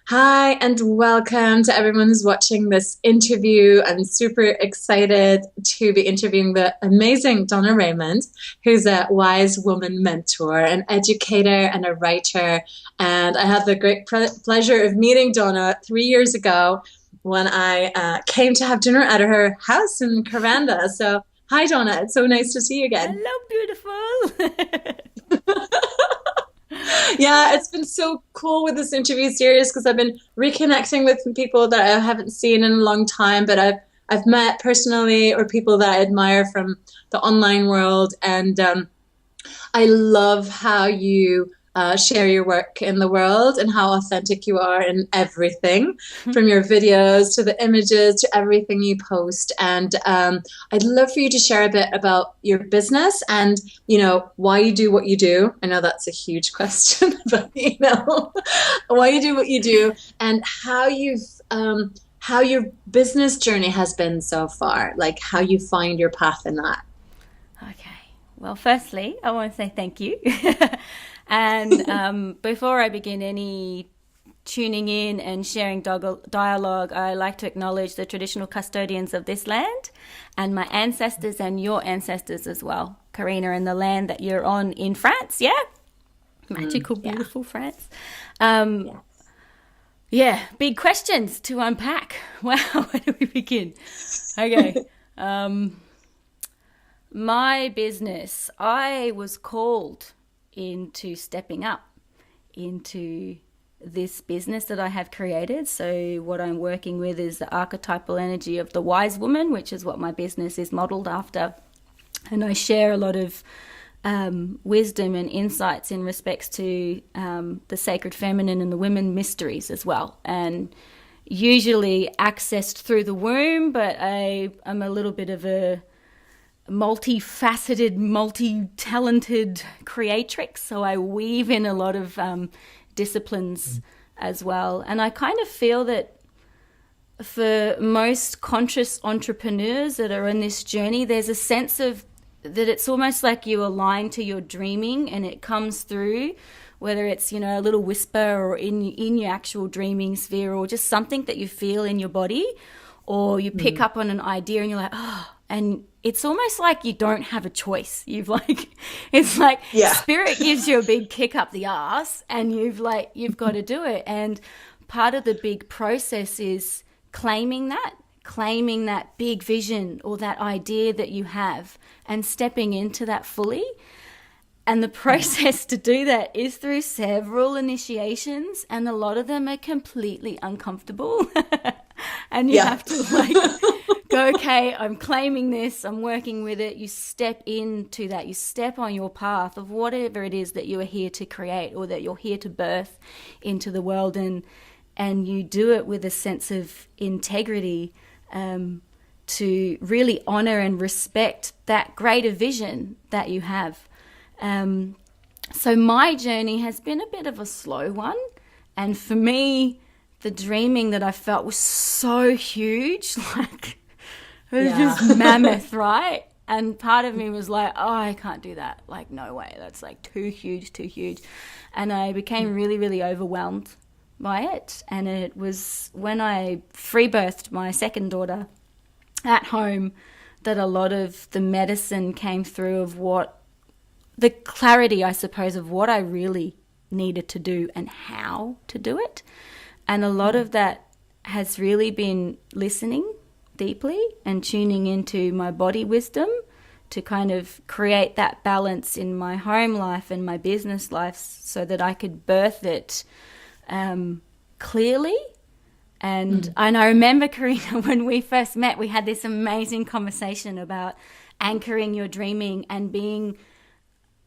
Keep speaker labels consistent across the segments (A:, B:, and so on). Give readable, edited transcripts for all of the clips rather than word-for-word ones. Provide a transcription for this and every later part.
A: Hi, and welcome to everyone who's watching this interview. I'm super excited to be interviewing the amazing Donna Raymond, who's a wise woman mentor, an educator, and a writer. And I had the great pleasure of meeting Donna 3 years ago when I came to have dinner at her house in Caranda. So, hi, Donna. It's so nice to see you again.
B: Hello, beautiful.
A: Yeah, it's been so cool with this interview series because I've been reconnecting with some people that I haven't seen in a long time, but I've met personally or people that I admire from the online world, and I love how you share your work in the world and how authentic you are in everything, from your videos to the images to everything you post. And I'd love for you to share a bit about your business and, why you do what you do. I know that's a huge question, but, why you do what you do and how your business journey has been so far, like how you find your path in that.
B: Okay. Well, firstly, I want to say thank you. And before I begin any tuning in and sharing dialogue, I like to acknowledge the traditional custodians of this land and my ancestors and your ancestors as well, Karina, and the land that you're on in France. Yeah, magical,
A: Yeah.
B: beautiful France. Um,
A: Yeah.
B: yeah, big questions to unpack. Wow, where do we begin? Okay. Um, my business, I was called into stepping up into this business that I have created. So what I'm working with is the archetypal energy of the wise woman, which is what my business is modeled after. And I share a lot of wisdom and insights in respects to the sacred feminine and the women mysteries as well. And usually accessed through the womb, but I am a little bit of a multifaceted, multi-talented creatrix. So I weave in a lot of disciplines as well. And I kind of feel that for most conscious entrepreneurs that are in this journey, there's a sense of that it's almost like you align to your dreaming and it comes through, whether it's, a little whisper or in your actual dreaming sphere or just something that you feel in your body, or you pick up on an idea and you're like, oh, and it's almost like you don't have a choice. It's like
A: Yeah.
B: spirit gives you a big kick up the ass and you've got to do it. And part of the big process is claiming that big vision or that idea that you have and stepping into that fully. And the process to do that is through several initiations, and a lot of them are completely uncomfortable. And you
A: Yeah.
B: have to go, okay, I'm claiming this, I'm working with it. You step into that, you step on your path of whatever it is that you are here to create or that you're here to birth into the world, and you do it with a sense of integrity, to really honor and respect that greater vision that you have. So my journey has been a bit of a slow one. And for me, the dreaming that I felt was so huge, like it was
A: Yeah.
B: just mammoth, right? And part of me was like, oh, I can't do that. Like, no way. That's like too huge, too huge. And I became really, really overwhelmed by it. And it was when I free birthed my second daughter at home that a lot of the medicine came through of the clarity, I suppose, of what I really needed to do and how to do it. And a lot of that has really been listening deeply and tuning into my body wisdom to kind of create that balance in my home life and my business life so that I could birth it clearly. And I remember, Karina, when we first met, we had this amazing conversation about anchoring your dreaming and being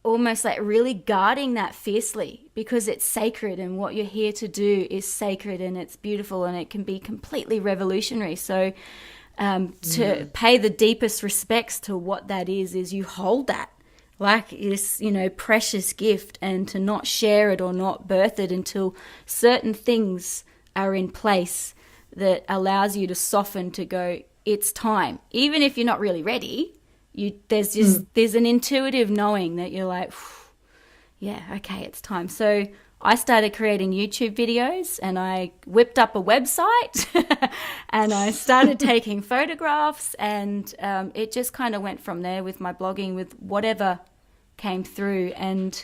B: almost like really guarding that fiercely because it's sacred and what you're here to do is sacred and it's beautiful and it can be completely revolutionary. So to pay the deepest respects to what that is you hold that like this, precious gift, and to not share it or not birth it until certain things are in place that allows you to soften to go, it's time. Even if you're not really ready, there's an intuitive knowing that you're like, yeah, okay, it's time. So I started creating YouTube videos, and I whipped up a website and I started taking photographs, and it just kind of went from there with my blogging, with whatever came through. And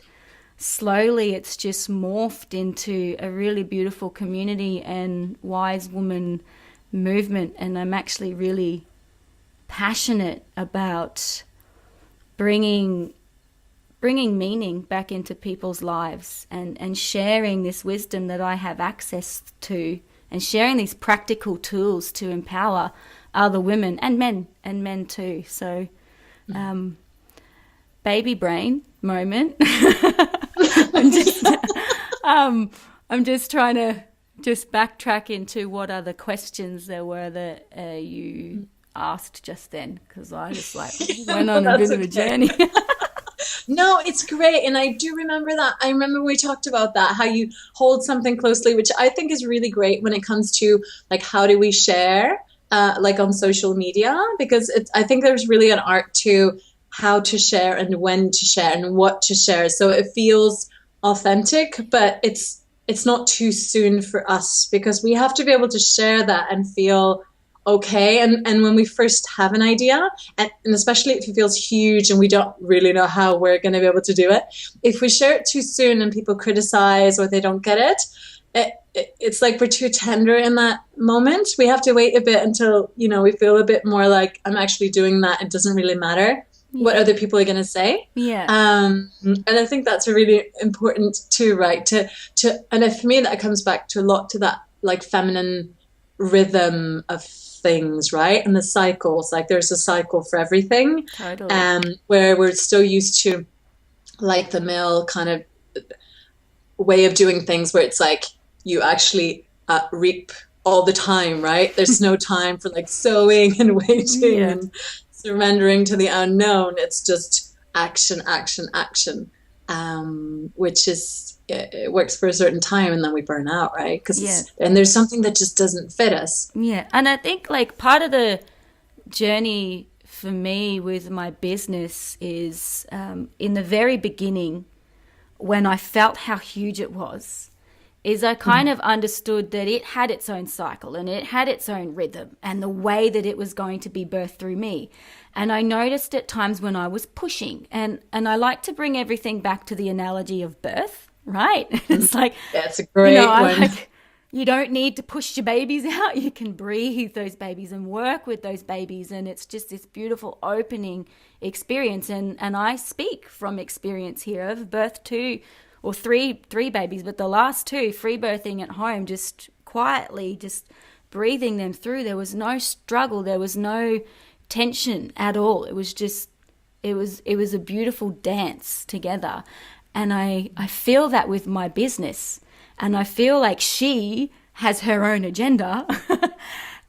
B: slowly it's just morphed into a really beautiful community and wise woman movement. And I'm actually really passionate about bringing meaning back into people's lives, and sharing this wisdom that I have access to, and sharing these practical tools to empower other women and men too. So baby brain moment. I'm just trying to just backtrack into what other questions there were that you asked just then, because I just went on a bit of a journey.
A: No, it's great. And I do remember that. I remember we talked about that, how you hold something closely, which I think is really great when it comes to like, how do we share, like on social media? Because I think there's really an art to how to share and when to share and what to share. So it feels authentic, but it's not too soon for us, because we have to be able to share that and feel okay. And when we first have an idea, and especially if it feels huge and we don't really know how we're going to be able to do it, if we share it too soon and people criticize or they don't get it's like we're too tender in that moment. We have to wait a bit until, we feel a bit more like, I'm actually doing that. It doesn't really matter what other people are going to say.
B: Yeah.
A: And I think that's a really important too, right? And for me, that comes back to a lot to that like feminine rhythm of things, right? And the cycles, like there's a cycle for everything.
B: Totally.
A: Where we're still used to like the male kind of way of doing things, where it's like you actually reap all the time, right? There's no time for like sowing and waiting and surrendering to the unknown. It's just action, action, action, which is, it works for a certain time and then we burn out, right? And there's something that just doesn't fit us.
B: Yeah. And I think like part of the journey for me with my business is in the very beginning, when I felt how huge it was, is I kind of understood that it had its own cycle and it had its own rhythm and the way that it was going to be birthed through me. And I noticed at times when I was pushing, and I like to bring everything back to the analogy of birth, right? It's like,
A: that's a great one.
B: You don't need to push your babies out. You can breathe those babies and work with those babies. And it's just this beautiful opening experience. And I speak from experience here. I've birthed two or three babies, but the last two, free birthing at home, just quietly, just breathing them through. There was no struggle. There was no tension at all. It was just, it was a beautiful dance together. And I feel that with my business. And I feel like she has her own agenda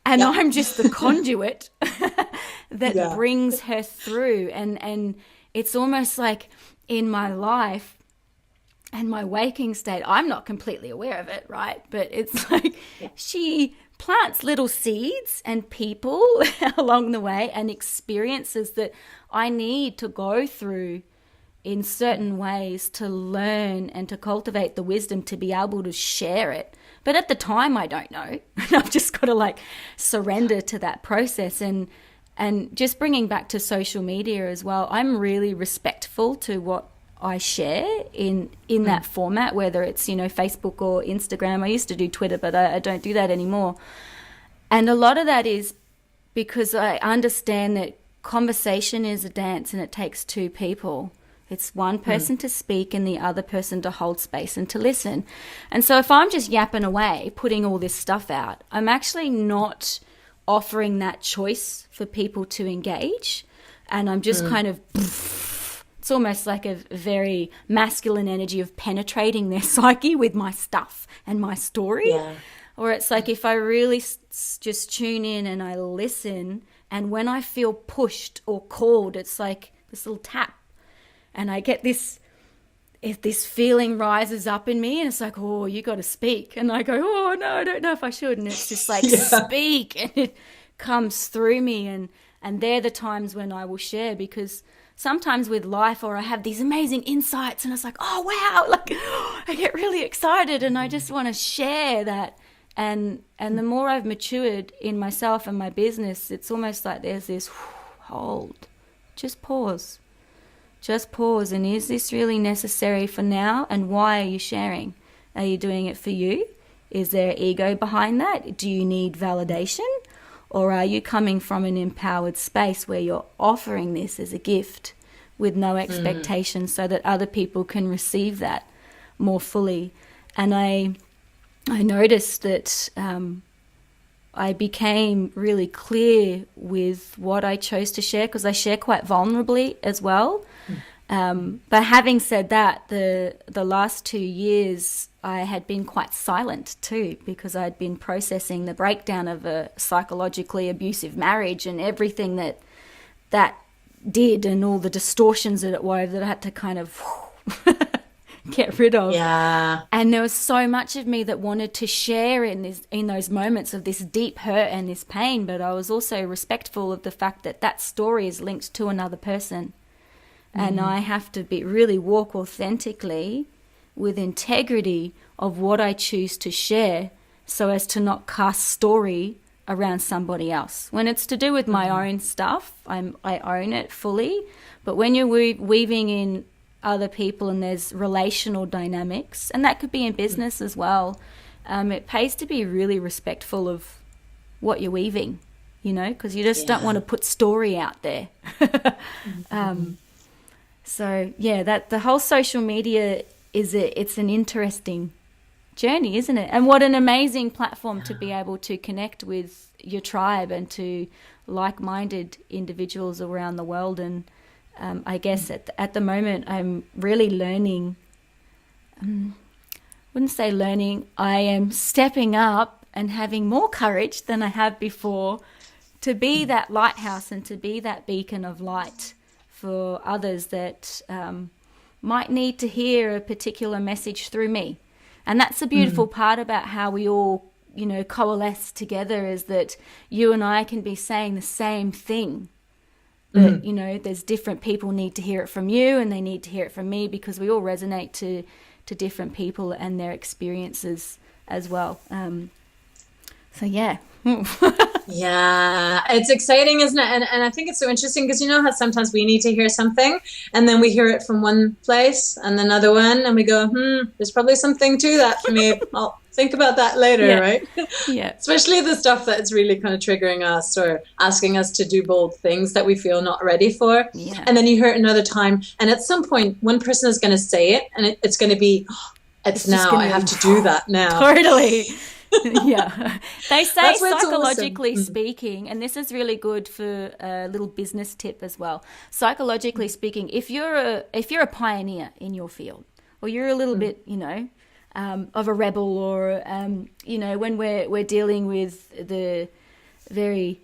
B: and I'm just the conduit that brings her through. And it's almost like in my life and my waking state, I'm not completely aware of it, right? But it's like she plants little seeds and people along the way and experiences that I need to go through in certain ways to learn and to cultivate the wisdom to be able to share it. But at the time, I don't know. I've just got to like surrender to that process. And just bringing back to social media as well, I'm really respectful to what I share in that format, whether it's, Facebook or Instagram. I used to do Twitter, but I don't do that anymore. And a lot of that is because I understand that conversation is a dance and it takes two people. It's one person to speak and the other person to hold space and to listen. And so if I'm just yapping away, putting all this stuff out, I'm actually not offering that choice for people to engage. And I'm just kind of, it's almost like a very masculine energy of penetrating their psyche with my stuff and my story. Yeah. Or it's like if I really just tune in and I listen, and when I feel pushed or called, it's like this little tap. And I get this feeling rises up in me and it's like, oh, you got to speak. And I go, oh, no, I don't know if I should. And it's just like, speak. And it comes through me. And they're the times when I will share, because sometimes with life, or I have these amazing insights and it's like, oh wow, like I get really excited and I just want to share that. And the more I've matured in myself and my business, it's almost like there's this hold, just pause. And is this really necessary for now? And why are you sharing? Are you doing it for you? Is there ego behind that? Do you need validation? Or are you coming from an empowered space where you're offering this as a gift with no expectation so that other people can receive that more fully? And I noticed that I became really clear with what I chose to share, because I share quite vulnerably as well. But having said that, the last 2 years I had been quite silent too, because I'd been processing the breakdown of a psychologically abusive marriage and everything that did, and all the distortions that it wove that I had to kind of get rid of.
A: Yeah.
B: And there was so much of me that wanted to share in those moments of this deep hurt and this pain, but I was also respectful of the fact that that story is linked to another person. And I have to really walk authentically with integrity of what I choose to share, so as to not cast story around somebody else. When it's to do with my own stuff, I own it fully. But when you're weaving in other people and there's relational dynamics, and that could be in business as well, it pays to be really respectful of what you're weaving, because you just don't want to put story out there. So yeah, that the whole social media it's an interesting journey, isn't it? And what an amazing platform to be able to connect with your tribe and to like-minded individuals around the world. And I guess at the moment I'm really learning. Wouldn't say learning. I am stepping up and having more courage than I have before to be that lighthouse and to be that beacon of light for others that might need to hear a particular message through me. And that's the beautiful part about how we all, coalesce together, is that you and I can be saying the same thing. But, there's different people need to hear it from you, and they need to hear it from me, because we all resonate to different people and their experiences as well. So, yeah.
A: Yeah, it's exciting, isn't it? And I think it's so interesting, because how sometimes we need to hear something and then we hear it from one place and another one, and we go, there's probably something to that for me. I'll think about that later, right?
B: Yeah.
A: Especially the stuff that's really kind of triggering us or asking us to do bold things that we feel not ready for.
B: Yeah.
A: And then you hear it another time, and at some point one person is going to say it, and it's going to be, it's now, I have to do that now.
B: Totally. Yeah, they say psychologically
A: awesome.
B: speaking, and this is really good for a little business tip as well. Psychologically speaking, if you're a pioneer in your field, or you're a little bit, of a rebel, or when we're dealing with the very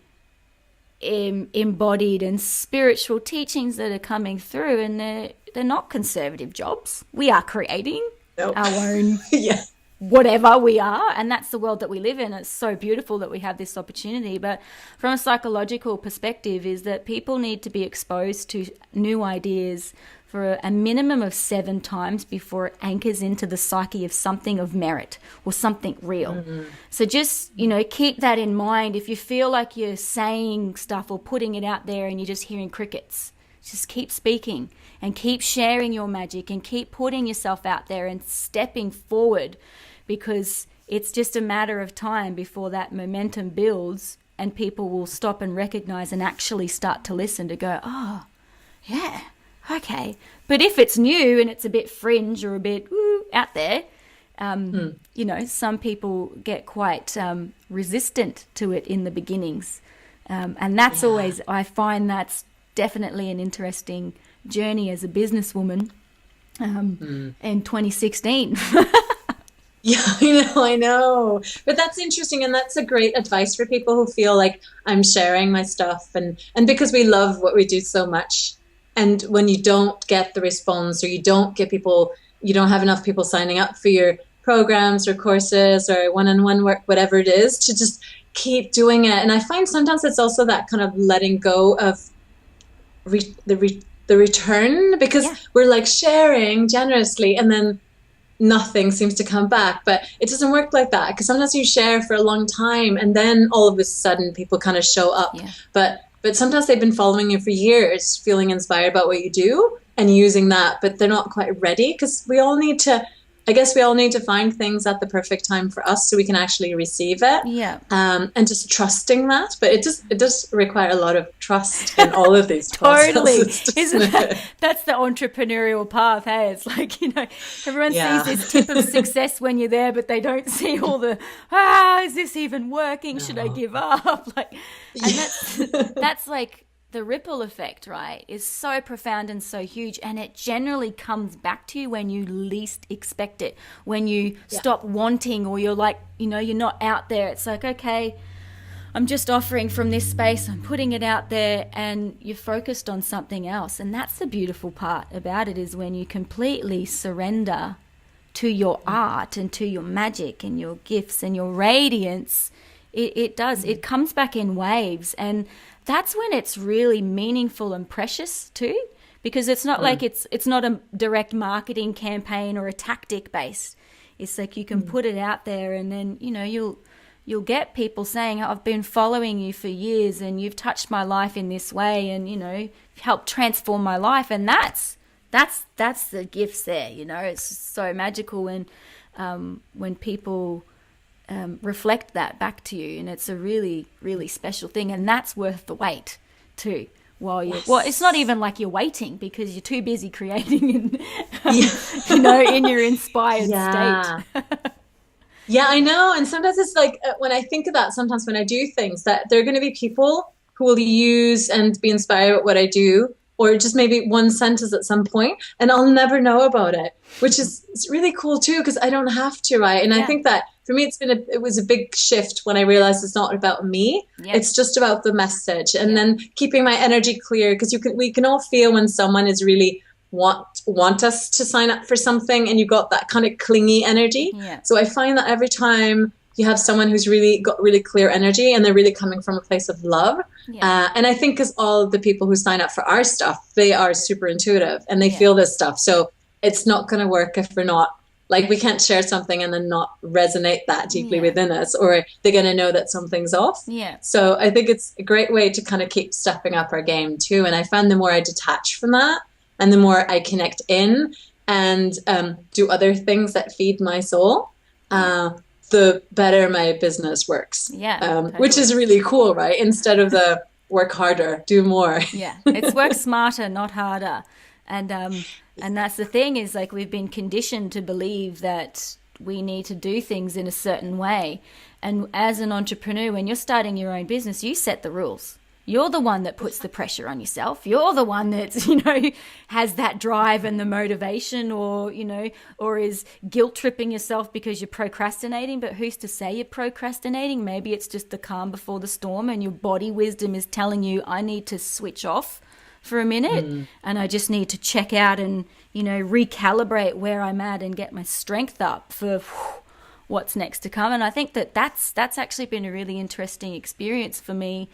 B: embodied and spiritual teachings that are coming through, and they're not conservative jobs. We are creating our own.
A: Yeah.
B: Whatever we are, and that's the world that we live in. It's so beautiful that we have this opportunity. But from a psychological perspective, is that people need to be exposed to new ideas for a minimum of 7 times before it anchors into the psyche of something of merit or something real. So just, keep that in mind. If you feel like you're saying stuff or putting it out there and you're just hearing crickets, just keep speaking and keep sharing your magic and keep putting yourself out there and stepping forward, because it's just a matter of time before that momentum builds and people will stop and recognize and actually start to listen, to go, oh, yeah, okay. But if it's new and it's a bit fringe or a bit out there, some people get quite resistant to it in the beginnings. And that's always, I find that's definitely an interesting journey as a businesswoman in 2016.
A: Yeah, I know. But that's interesting, and that's a great advice for people who feel like I'm sharing my stuff, and because we love what we do so much. And when you don't get the response, or you don't have enough people signing up for your programs or courses or one-on-one work, whatever it is, to just keep doing it. And I find sometimes it's also that kind of letting go of the return, because
B: Yeah.
A: we're like sharing generously and then nothing seems to come back. But it doesn't work like that, because sometimes you share for a long time and then all of a sudden people kind of show up.
B: Yeah.
A: But sometimes they've been following you for years, feeling inspired about what you do and using that, but they're not quite ready, because I guess we all need to find things at the perfect time for us so we can actually receive it.
B: Yeah.
A: And just trusting that. But it does require a lot of trust in all of these
B: Totally.
A: processes.
B: Isn't that's the entrepreneurial path, hey? It's like, everyone sees this tip of success when you're there, but they don't see all the, is this even working? Should I give up? And that's like the ripple effect, right, is so profound and so huge, and it generally comes back to you when you least expect it, when you stop wanting, or you're like, you're not out there. It's like, okay, I'm just offering from this space, I'm putting it out there, and you're focused on something else. And that's the beautiful part about it, is when you completely surrender to your art and to your magic and your gifts and your radiance, it comes back in waves. And that's when it's really meaningful and precious too, because it's not like it's not a direct marketing campaign or a tactic based. It's like you can put it out there, and then you'll get people saying, I've been following you for years and you've touched my life in this way, and helped transform my life. And that's the gifts there. It's so magical when people reflect that back to you, and it's a really, really special thing, and that's worth the wait too. Well, it's not even like you're waiting, because you're too busy creating and in your inspired state.
A: Yeah, I know. And sometimes it's like, when I think of that, sometimes when I do things, that there are going to be people who will use and be inspired by what I do, or just maybe one sentence at some point, and I'll never know about it, which is it's really cool too, because I don't have to, right? And I think that for me, it was a big shift when I realized it's not about me. Yeah. It's just about the message, and then keeping my energy clear, because we can all feel when someone is really want us to sign up for something, and you got that kind of clingy energy. Yeah. So I find that every time you have someone who's really got really clear energy, and they're really coming from a place of love. Yeah. And I think because all the people who sign up for our stuff, they are super intuitive and they feel this stuff. So it's not going to work if we're not, like, we can't share something and then not resonate that deeply within us, or they're going to know that something's off. Yeah. So I think it's a great way to kind of keep stepping up our game too. And I find the more I detach from that, and the more I connect in and do other things that feed my soul, the better my business works. Yeah, totally. Which is really cool, right? Instead of the work harder, do more. Yeah,
B: it's work smarter, not harder. And that's the thing, is like, we've been conditioned to believe that we need to do things in a certain way. And as an entrepreneur, when you're starting your own business, you set the rules. You're the one that puts the pressure on yourself. You're the one that's, has that drive and the motivation, or is guilt tripping yourself because you're procrastinating. But who's to say you're procrastinating? Maybe it's just the calm before the storm, and your body wisdom is telling you, I need to switch off for a minute, and I just need to check out and, recalibrate where I'm at and get my strength up for what's next to come. And I think that's actually been a really interesting experience for me,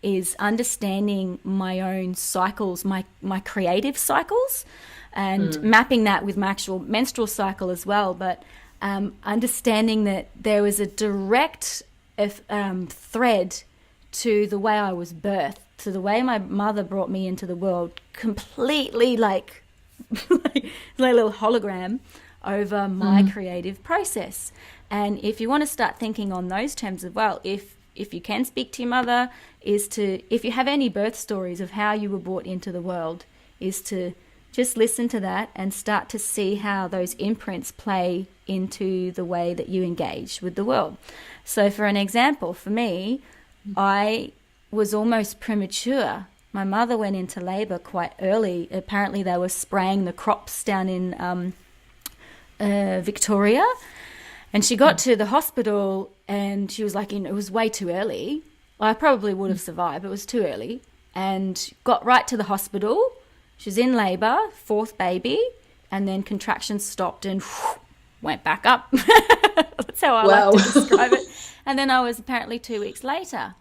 B: is understanding my own cycles, my creative cycreative and mapping that with my actual menstrual cycle as well. But understanding that there was a direct thread to the way I was birthed, to the way my mother brought me into the world, completely like a little hologram over my creative process. And if you want to start thinking on those terms as well, if you can speak to your mother, if you have any birth stories of how you were brought into the world, is to just listen to that and start to see how those imprints play into the way that you engage with the world. So for an example, for me, I was almost premature. My mother went into labor quite early. Apparently they were spraying the crops down in Victoria. And she got to the hospital and she was like, it was way too early. I probably would have survived, but it was too early. And got right to the hospital. She was in labor, fourth baby, and then contractions stopped and went back up. That's how I like to describe it. And then I was apparently 2 weeks later.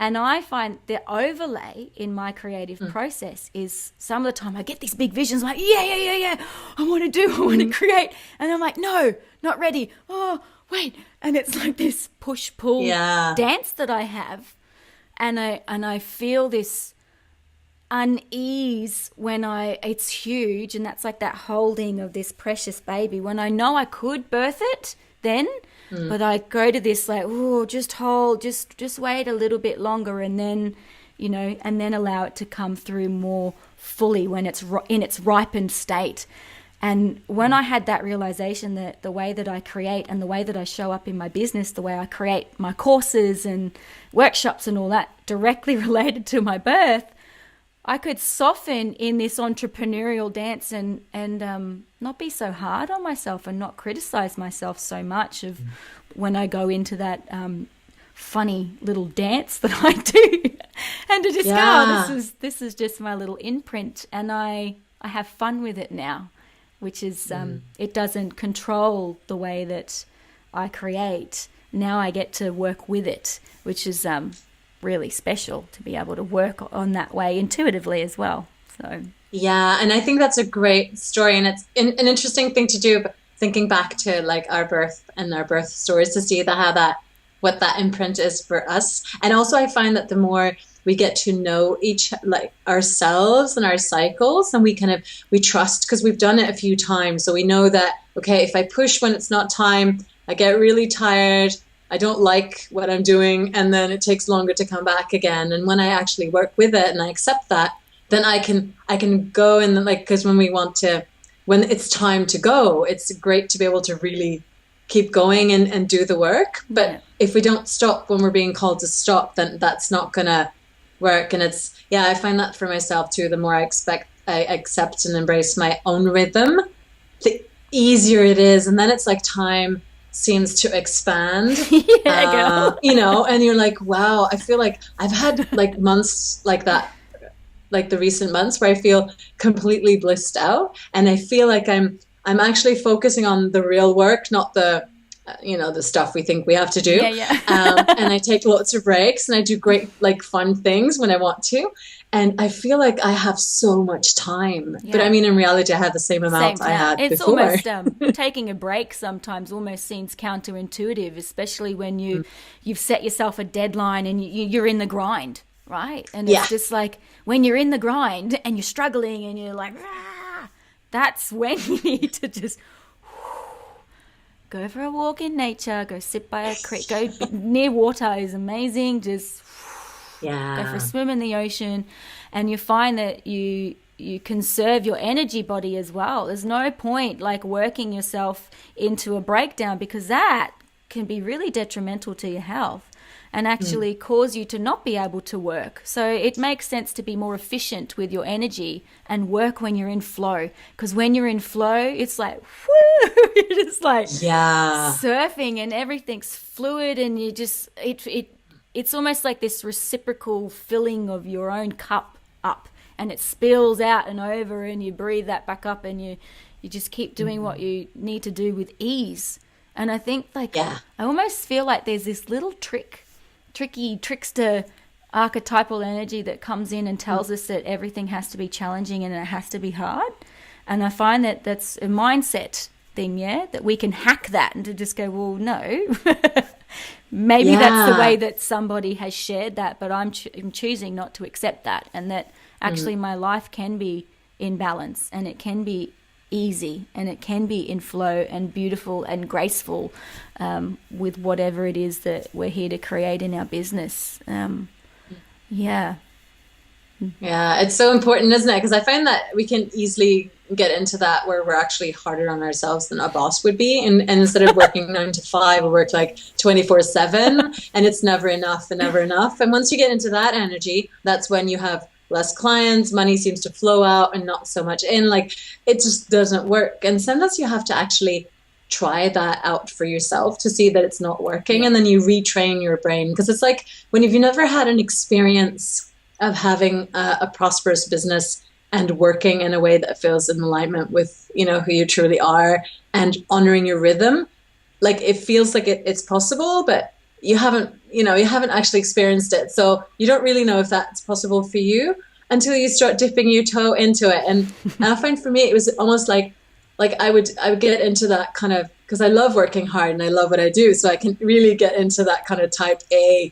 B: And I find the overlay in my creative process is some of the time I get these big visions like, yeah, I want to create. And I'm like, no, not ready. Oh, wait. And it's like this push-pull dance that I have. And I feel this unease when it's huge. And that's like that holding of this precious baby. When I know I could birth it then, but I go to this like, oh, just hold, just wait a little bit longer, and then, and then allow it to come through more fully when it's in its ripened state. And when I had that realization that the way that I create and the way that I show up in my business, the way I create my courses and workshops and all that directly related to my birth, I could soften in this entrepreneurial dance and not be so hard on myself and not criticize myself so much of when I go into that funny little dance that I do, and to just go, oh, this is just my little imprint, and I have fun with it now, which is it doesn't control the way that I create. Now I get to work with it, which is really special to be able to work on that way intuitively as well. So
A: yeah, and I think that's a great story, and it's an interesting thing to do, but thinking back to like our birth and our birth stories to see what that imprint is for us. And also I find that the more we get to know ourselves and our cycles, and we trust, because we've done it a few times, so we know that, okay, if I push when it's not time, I get really tired, I don't like what I'm doing, and then it takes longer to come back again. And when I actually work with it and I accept that, then I can go, and like, because when it's time to go, it's great to be able to really keep going and do the work. But if we don't stop when we're being called to stop, then that's not gonna work. And I find that for myself too. The more I accept and embrace my own rhythm, the easier it is. And then it's like time seems to expand, and you're like, wow, I feel like I've had like months like that, like the recent months where I feel completely blissed out, and I feel like I'm actually focusing on the real work, not the the stuff we think we have to do. And I take lots of breaks, and I do great like fun things when I want to, and I feel like I have so much time. But I mean, in reality, I had the same amount I had before.
B: It's almost taking a break sometimes almost seems counterintuitive, especially when you've set yourself a deadline and you're in the grind, right? And it's just like when you're in the grind and you're struggling and you're like, that's when you need to just go for a walk in nature, go sit by a creek, go near water is amazing. Just go for a swim in the ocean, and you find that you conserve your energy body as well. There's no point like working yourself into a breakdown, because that can be really detrimental to your health and actually cause you to not be able to work. So it makes sense to be more efficient with your energy and work when you're in flow, because when you're in flow, it's like, whoo, you're just like surfing and everything's fluid, and you just, it's almost like this reciprocal filling of your own cup up, and it spills out and over, and you breathe that back up, and you just keep doing what you need to do with ease. And I think I almost feel like there's this little trickster archetypal energy that comes in and tells us that everything has to be challenging and it has to be hard. And I find that that's a mindset thing, that we can hack that and to just go, well, no, maybe that's the way that somebody has shared that, but I'm choosing not to accept that, and that actually my life can be in balance, and it can be easy, and it can be in flow and beautiful and graceful with whatever it is that we're here to create in our business.
A: It's so important, isn't it? Because I find that we can easily get into that where we're actually harder on ourselves than a boss would be, and instead of working 9 to 5, we work like 24/7, and it's never enough and never enough. And once you get into that energy, that's when you have less clients, money seems to flow out and not so much in. Like, it just doesn't work. And sometimes you have to actually try that out for yourself to see that it's not working, and then you retrain your brain. Because it's like when you've never had an experience of having a prosperous business and working in a way that feels in alignment with, who you truly are, and honoring your rhythm. Like, it feels like it's possible, but you haven't actually experienced it. So you don't really know if that's possible for you until you start dipping your toe into it. And I find for me, it was almost like I would get into that kind of, because I love working hard and I love what I do. So I can really get into that kind of type A,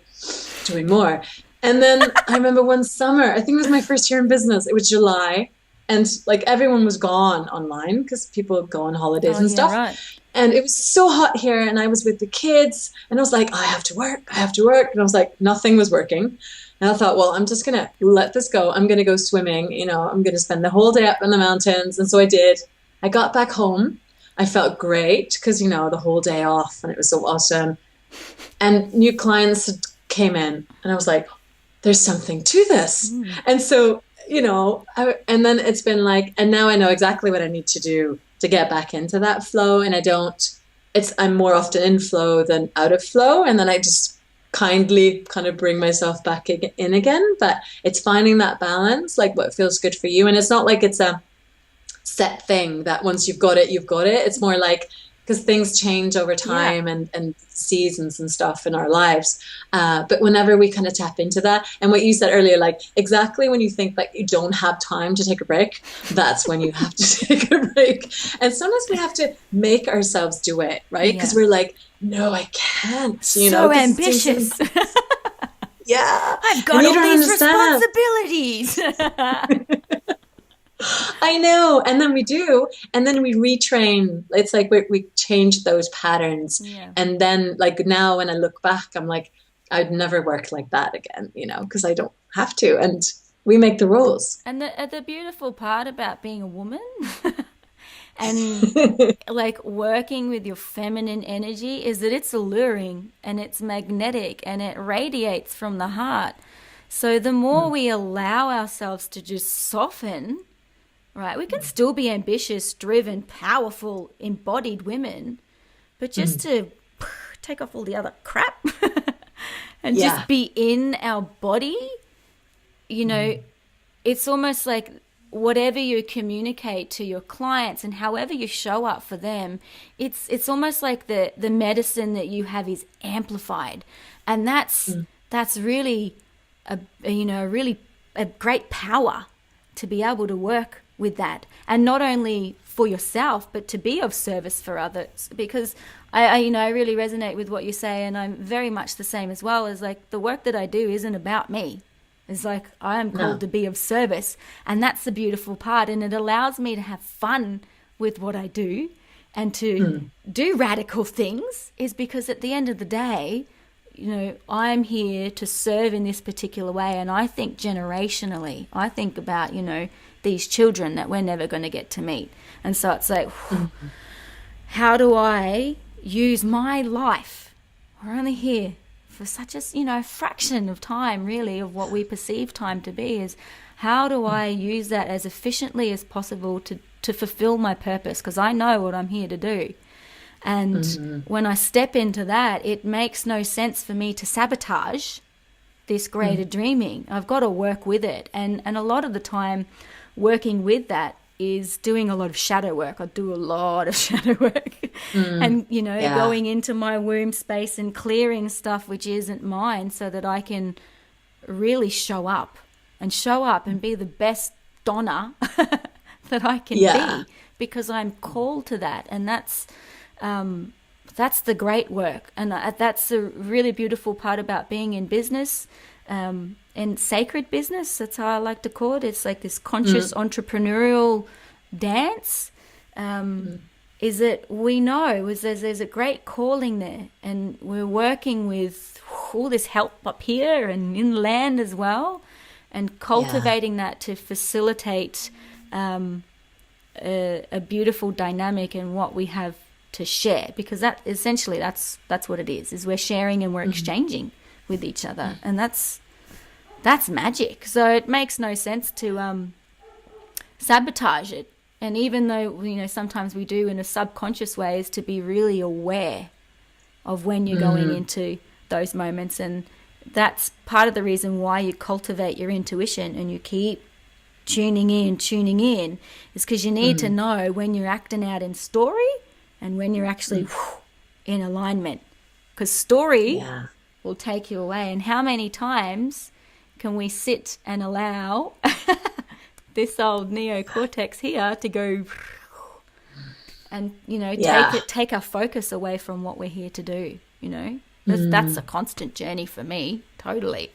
A: doing more. And then I remember one summer, I think it was my first year in business. It was July, and like everyone was gone online because people go on holidays
B: Oh,
A: and
B: yeah,
A: stuff.
B: right.
A: And it was so hot here, and I was with the kids, and I was like, I have to work, I have to work. And I was like, nothing was working. And I thought, well, I'm just going to let this go. I'm going to go swimming. I'm going to spend the whole day up in the mountains. And so I did. I got back home. I felt great because, the whole day off, and it was so awesome. And new clients came in, and I was like, there's something to this. And so, and then it's been like, and now I know exactly what I need to do to get back into that flow. And I'm more often in flow than out of flow. And then I just kindly kind of bring myself back in again. But it's finding that balance, like what feels good for you. And it's not like it's a set thing that once you've got it, you've got it. It's more like, because things change over time, and seasons and stuff in our lives. But whenever we kind of tap into that, and what you said earlier, like exactly when you think like you don't have time to take a break, that's when you have to take a break. And sometimes we have to make ourselves do it, right? Because we're like, no, I can't.
B: So ambitious.
A: Yeah.
B: I've got all these responsibilities.
A: I know. And then we do. And then we retrain. It's like we change those patterns.
B: Yeah.
A: And then like now when I look back, I'm like, I'd never work like that again, because I don't have to. And we make the rules.
B: And the beautiful part about being a woman and like working with your feminine energy is that it's alluring and it's magnetic and it radiates from the heart. So the more we allow ourselves to just soften, right, we can still be ambitious, driven, powerful, embodied women, but just to take off all the other crap and just be in our body, it's almost like whatever you communicate to your clients and however you show up for them, it's almost like the medicine that you have is amplified. And that's really a great power to be able to work with that, and not only for yourself but to be of service for others, because I really resonate with what you say, and I'm very much the same as well. As like the work that I do isn't about me. It's like I am called to be of service, and that's the beautiful part, and it allows me to have fun with what I do and to do radical things, is because at the end of the day, I'm here to serve in this particular way. And I think generationally, I think about, these children that we're never going to get to meet. And so it's like, how do I use my life? We're only here for such a, fraction of time, really, of what we perceive time to be. Is how do I use that as efficiently as possible to fulfill my purpose? Because I know what I'm here to do. And when I step into that, it makes no sense for me to sabotage this greater dreaming. I've got to work with it. And a lot of the time, working with that is doing a lot of shadow work. I do a lot of shadow work and, going into my womb space and clearing stuff which isn't mine, so that I can really show up and be the best Donna that I can be, because I'm called to that. And that's the great work. And that's a really beautiful part about being in business, and sacred business. That's how I like to call it. It's like this conscious entrepreneurial dance. Is that we know there's a great calling there, and we're working with all this help up here and in the land as well, and cultivating that to facilitate a beautiful dynamic in what we have to share, because that essentially that's what it is we're sharing and we're exchanging with each other, and that's magic. So it makes no sense to sabotage it. And even though sometimes we do in a subconscious way, is to be really aware of when you're going into those moments. And that's part of the reason why you cultivate your intuition and you keep tuning in, is because you need to know when you're acting out in story and when you're actually in alignment. Because story will take you away. And how many times can we sit and allow this old neocortex here to go and, take our focus away from what we're here to do, That's a constant journey for me, totally.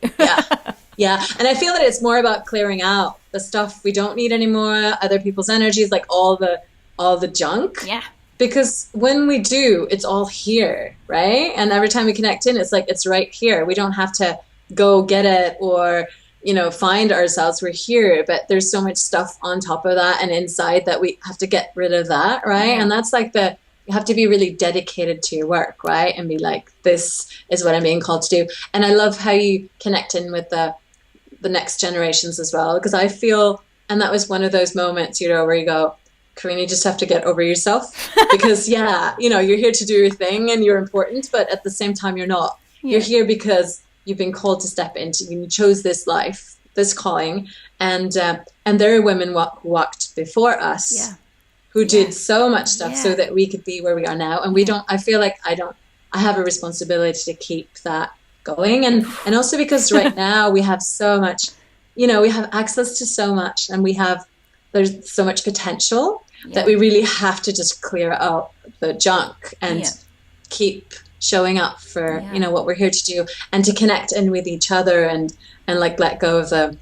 A: Yeah. And I feel that it's more about clearing out the stuff we don't need anymore, other people's energies, like all the junk.
B: Yeah.
A: Because when we do, it's all here, right? And every time we connect in, it's like it's right here. We don't have to go get it or, find ourselves. We're here, but there's so much stuff on top of that and inside that we have to get rid of that, right? Yeah. And that's like you have to be really dedicated to your work, right? And be like, this is what I'm being called to do. And I love how you connect in with the next generations as well, because I feel, and that was one of those moments, where you go, Karina, you just have to get over yourself because you're here to do your thing and you're important, but at the same time, you're not. Yeah. You're here because you've been called to step into, you chose this life, this calling, and there are women who walked before us who did so much stuff so that we could be where we are now. And I feel like I have a responsibility to keep that going. And also because right now we have so much, we have access to so much and there's so much potential that we really have to just clear out the junk and keep showing up for, what we're here to do and to connect in with each other and like let go of the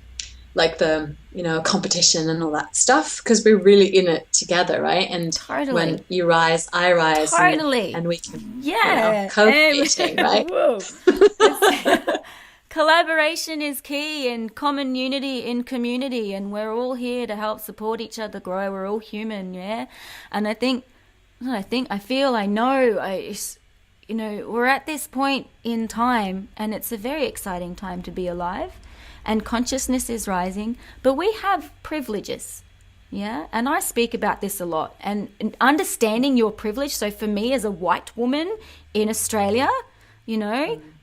A: competition and all that stuff, because we're really in it together, right? And when you rise, I rise, and we can co-creating, right?
B: Collaboration is key, and common unity in community, and we're all here to help support each other grow. We're all human, and I know we're at this point in time, and it's a very exciting time to be alive. And consciousness is rising, but we have privileges, and I speak about this a lot, and understanding your privilege. So for me as a white woman in Australia,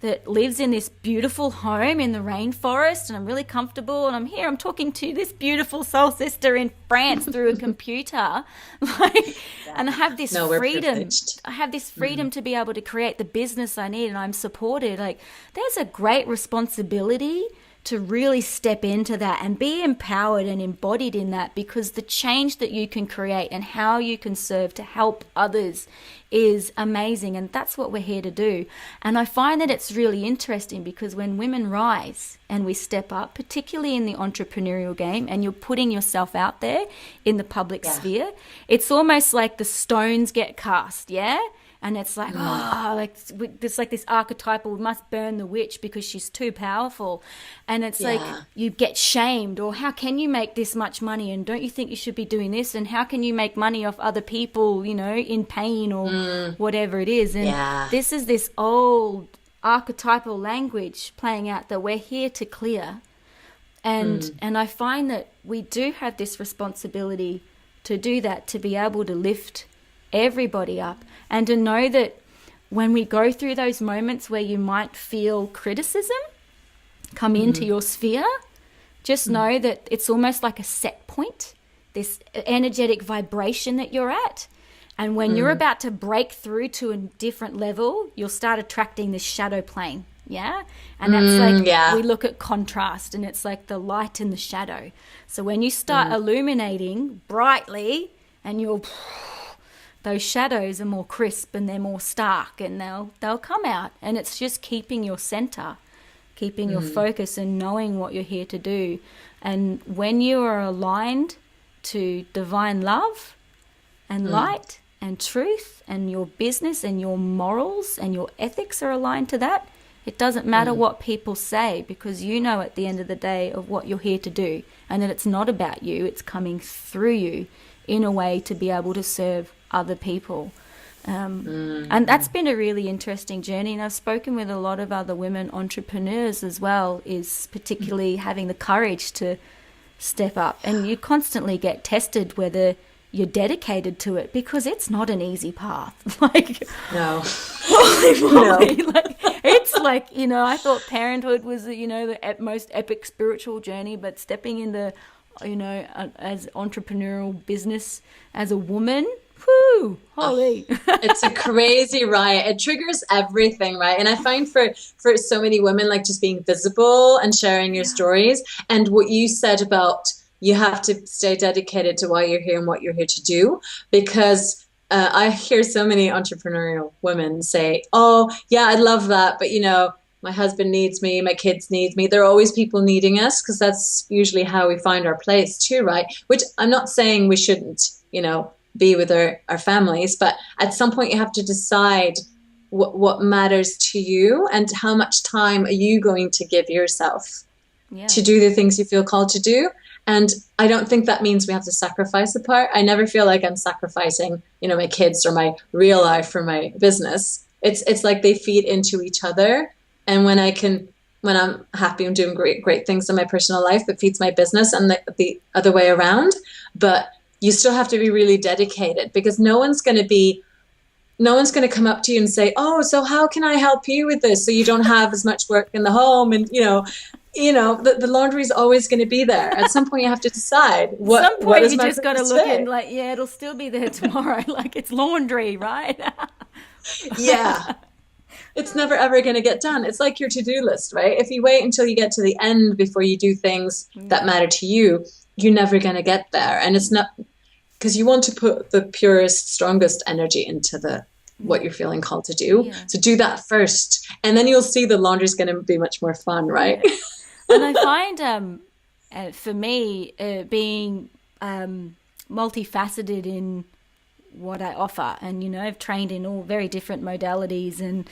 B: that lives in this beautiful home in the rainforest, and I'm really comfortable, and I'm talking to this beautiful soul sister in France through a computer, and I have this freedom. I have this freedom to be able to create the business I need, and I'm supported. Like, there's a great responsibility to really step into that and be empowered and embodied in that, because the change that you can create and how you can serve to help others is amazing, and that's what we're here to do. And I find that it's really interesting because when women rise and we step up, particularly in the entrepreneurial game, and you're putting yourself out there in the public sphere, it's almost like the stones get cast, and it's like, it's like this archetypal, we must burn the witch because she's too powerful. And it's like you get shamed, or how can you make this much money? And don't you think you should be doing this? And how can you make money off other people, in pain or whatever it is? And this is this old archetypal language playing out that we're here to clear. And I find that we do have this responsibility to do that, to be able to lift everybody up, and to know that when we go through those moments where you might feel criticism come into your sphere, just know that it's almost like a set point, this energetic vibration that you're at. And when you're about to break through to a different level, you'll start attracting this shadow plane. And that's we look at contrast, and it's like the light and the shadow. So when you start illuminating brightly, and those shadows are more crisp and they're more stark, and they'll come out. And it's just keeping your center, keeping your focus, and knowing what you're here to do. And when you are aligned to divine love and light and truth, and your business and your morals and your ethics are aligned to that, it doesn't matter what people say, because you know at the end of the day of what you're here to do, and that it's not about you, it's coming through you in a way to be able to serve other people. And that's been a really interesting journey, and I've spoken with a lot of other women entrepreneurs as well, is particularly having the courage to step up. And you constantly get tested whether you're dedicated to it, because it's not an easy path.
A: No.
B: Holy moly. It's like, I thought parenthood was, the most epic spiritual journey, but stepping into, as entrepreneurial business as a woman, whoo, holy.
A: It's a crazy riot. It triggers everything, right? And I find for so many women, like just being visible and sharing your stories, and what you said about you have to stay dedicated to why you're here and what you're here to do, because I hear so many entrepreneurial women say, "Oh, yeah, I love that, but my husband needs me, my kids need me." There are always people needing us because that's usually how we find our place too, right? Which I'm not saying we shouldn't, be with our families, but at some point you have to decide what matters to you and how much time are you going to give yourself to do the things you feel called to do. And I don't think that means we have to sacrifice a part. I never feel like I'm sacrificing, my kids or my real life for my business. It's like they feed into each other. And when I'm happy and doing great things in my personal life, it feeds my business, and the other way around. But you still have to be really dedicated, because no one's going to come up to you and say, "Oh, so how can I help you with this so you don't have as much work in the home?" And the laundry is always going to be there. At some point you have to decide what.
B: At some point
A: what
B: you just got to look and it'll still be there tomorrow. Like, it's laundry, right?
A: Yeah. It's never ever going to get done. It's like your to-do list, right? If you wait until you get to the end before you do things that matter to you, you're never going to get there. And it's not because you want to put the purest, strongest energy into what you're feeling called to do. Yeah. So do that first, and then you'll see the laundry's going to be much more fun, right?
B: And I find for me, being multifaceted in what I offer, and I've trained in all very different modalities, and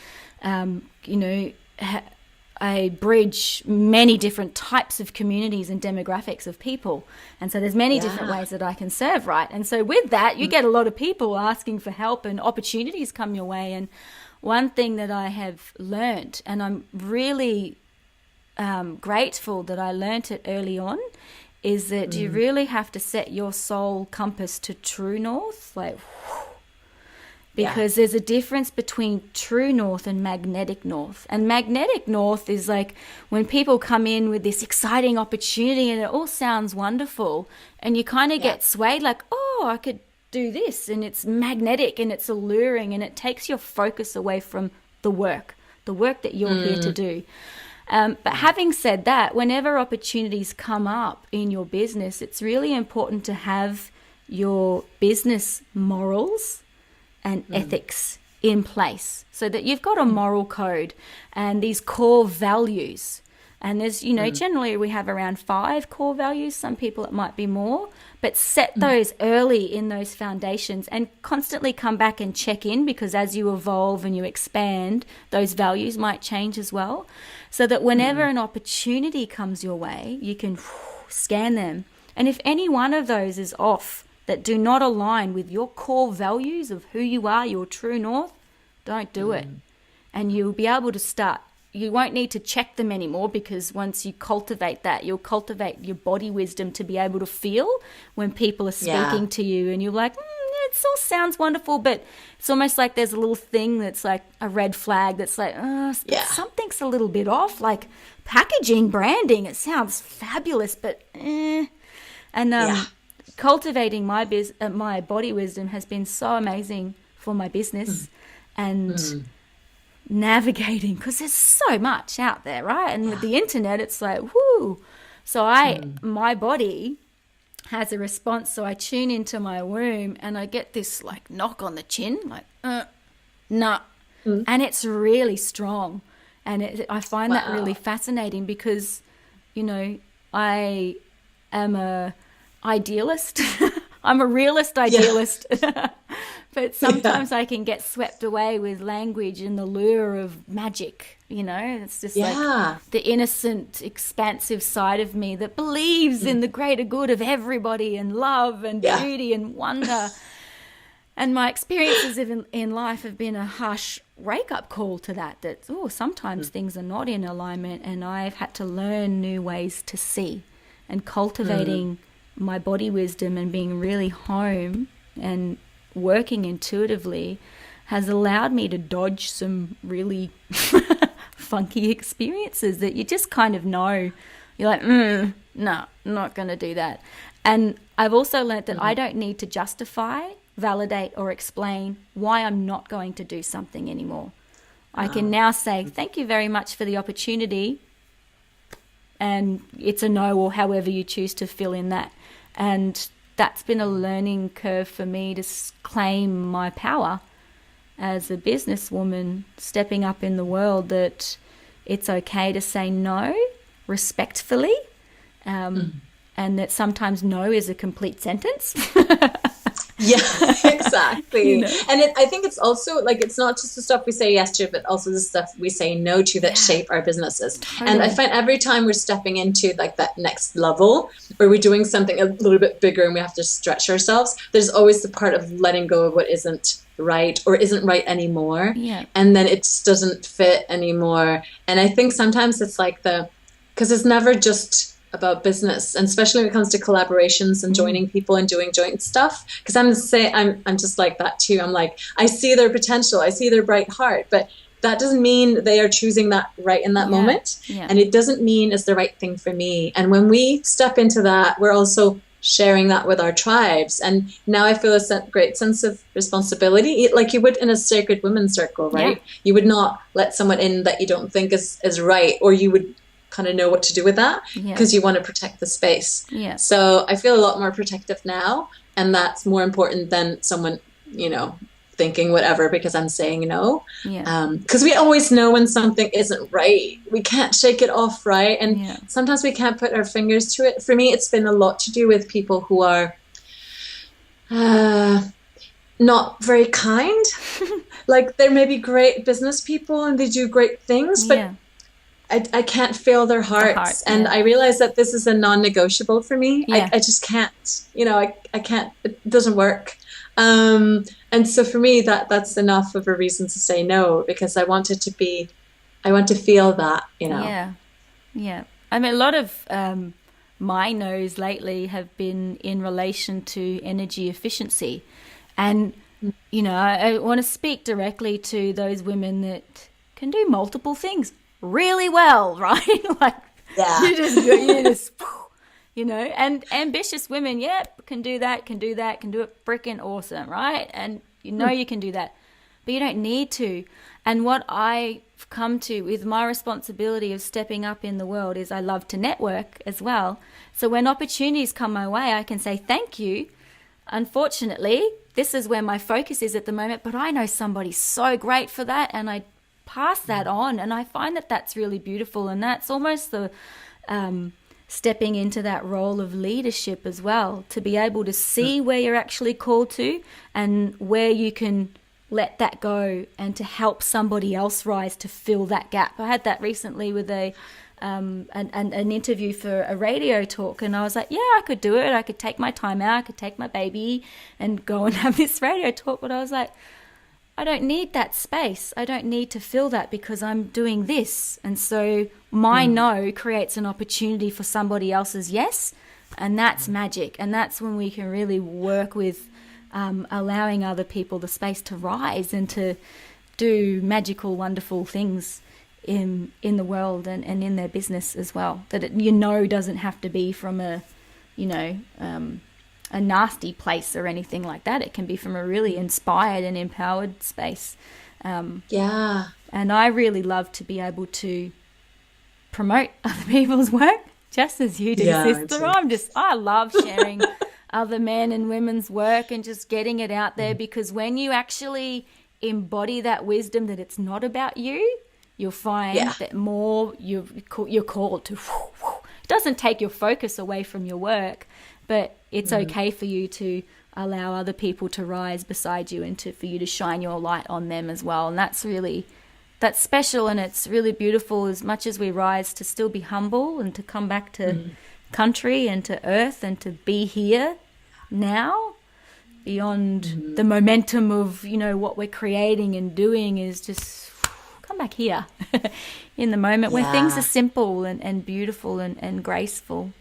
B: I bridge many different types of communities and demographics of people, and so there's many different ways that I can serve, right? And so with that, you get a lot of people asking for help, and opportunities come your way. And one thing that I have learned, and I'm really grateful that I learnt it early on, is that you really have to set your soul compass to true north, because there's a difference between true north and magnetic north. And magnetic north is like when people come in with this exciting opportunity and it all sounds wonderful, and you kind of get swayed, like, oh, I could do this, and it's magnetic and it's alluring, and it takes your focus away from the work that you're here to do. But having said that, whenever opportunities come up in your business, it's really important to have your business morals and ethics in place, so that you've got a moral code and these core values. And there's, generally we have around 5 core values. Some people it might be more, but set those early in those foundations and constantly come back and check in, because as you evolve and you expand, those values might change as well. So that whenever an opportunity comes your way, you can scan them. And if any one of those is off, that do not align with your core values of who you are, your true north, don't do it. And you'll be able to start. You won't need to check them anymore, because once you cultivate that, you'll cultivate your body wisdom to be able to feel when people are speaking to you, and you're like, it all sounds wonderful, but it's almost like there's a little thing that's like a red flag that's like, something's a little bit off, like packaging, branding, it sounds fabulous, but cultivating my body wisdom has been so amazing for my business and navigating, because there's so much out there, right? And with the internet, it's like, whoo. So my body has a response, so I tune into my womb and I get this like knock on the chin, like, no. And it's really strong. And I find that really fascinating, because, I am a idealist. I'm a realist idealist. But sometimes I can get swept away with language and the lure of magic, It's just like the innocent, expansive side of me that believes in the greater good of everybody, and love and beauty and wonder. And my experiences in life have been a harsh wake-up call to that sometimes things are not in alignment, and I've had to learn new ways to see. And cultivating my body wisdom and being really home and working intuitively has allowed me to dodge some really funky experiences that you just kind of know. You're like, no, I'm not going to do that. And I've also learnt that I don't need to justify validate or explain why I'm not going to do something anymore. I can now say, thank you very much for the opportunity, and it's a no, or however you choose to fill in that. And that's been a learning curve for me to claim my power as a businesswoman, stepping up in the world, that it's okay to say no respectfully, and that sometimes no is a complete sentence.
A: Yeah, exactly. And I think it's also like, it's not just the stuff we say yes to, but also the stuff we say no to that shape our businesses. Totally. And I find every time we're stepping into like that next level, or we're doing something a little bit bigger and we have to stretch ourselves, there's always the part of letting go of what isn't right or isn't right anymore.
B: Yeah.
A: And then it just doesn't fit anymore. And I think sometimes it's like because it's never just about business, and especially when it comes to collaborations and joining people and doing joint stuff, because I'm just like that too. I'm like, I see their potential, I see their bright heart, but that doesn't mean they are choosing that right in that moment. And it doesn't mean it's the right thing for me. And when we step into that, we're also sharing that with our tribes. And now I feel a great sense of responsibility, like you would in a sacred women's circle, right? You would not let someone in that you don't think is right, or you would kind of know what to do with that, because you want to protect the space. So I feel a lot more protective now, and that's more important than someone, thinking whatever because I'm saying no. Because we always know when something isn't right. We can't shake it off, right? And sometimes we can't put our fingers to it. For me, it's been a lot to do with people who are not very kind. Like, they're maybe great business people and they do great things, but I can't feel their hearts. And I realize that this is a non-negotiable for me. I just can't, I can't, it doesn't work. And so for me, that's enough of a reason to say no, because I want to feel that,
B: Yeah. I mean, a lot of my no's lately have been in relation to energy efficiency. And, I want to speak directly to those women that can do multiple things really well, right? Like, you just, and ambitious women, can do that, can do it freaking awesome, right? And you can do that, but you don't need to. And what I've come to with my responsibility of stepping up in the world is I love to network as well. So when opportunities come my way, I can say thank you. Unfortunately, this is where my focus is at the moment, but I know somebody so great for that, and I pass that on, and I find that that's really beautiful. And that's almost the stepping into that role of leadership as well, to be able to see where you're actually called to and where you can let that go, and to help somebody else rise to fill that gap. I had that recently with an interview for a radio talk, and I was like, I could do it. I could take my time out, I could take my baby and go and have this radio talk, but I was like, I don't need that space. I don't need to fill that because I'm doing this. And so my no creates an opportunity for somebody else's yes. And that's magic. And that's when we can really work with allowing other people the space to rise and to do magical, wonderful things in the world and in their business as well. That it, doesn't have to be from a nasty place or anything like that. It can be from a really inspired and empowered space. And I really love to be able to promote other people's work, just as you do, sister. I love sharing other men and women's work and just getting it out there, because when you actually embody that wisdom that it's not about you, you'll find that more you're called to. It doesn't take your focus away from your work, but it's okay for you to allow other people to rise beside you and for you to shine your light on them as well. And that's special, and it's really beautiful, as much as we rise, to still be humble and to come back to country and to earth and to be here now, beyond the momentum of, what we're creating and doing, is just come back here in the moment where things are simple and beautiful and graceful.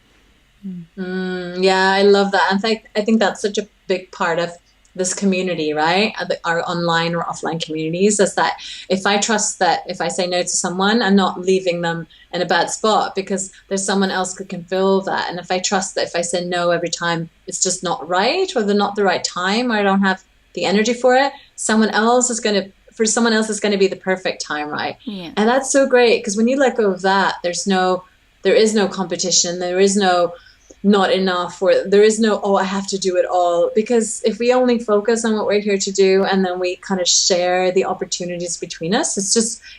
A: I love that. And I think that's such a big part of this community, right? Our online or offline communities, is that if I trust that if I say no to someone, I'm not leaving them in a bad spot because there's someone else who can fill that. And if I trust that if I say no every time, it's just not right, or they're not the right time, or I don't have the energy for it, for someone else is going to be the perfect time, right?
B: Yeah.
A: And that's so great, because when you let go of that, there is no competition, there is no not enough, or there is no, oh, I have to do it all. Because if we only focus on what we're here to do, and then we kind of share the opportunities between us,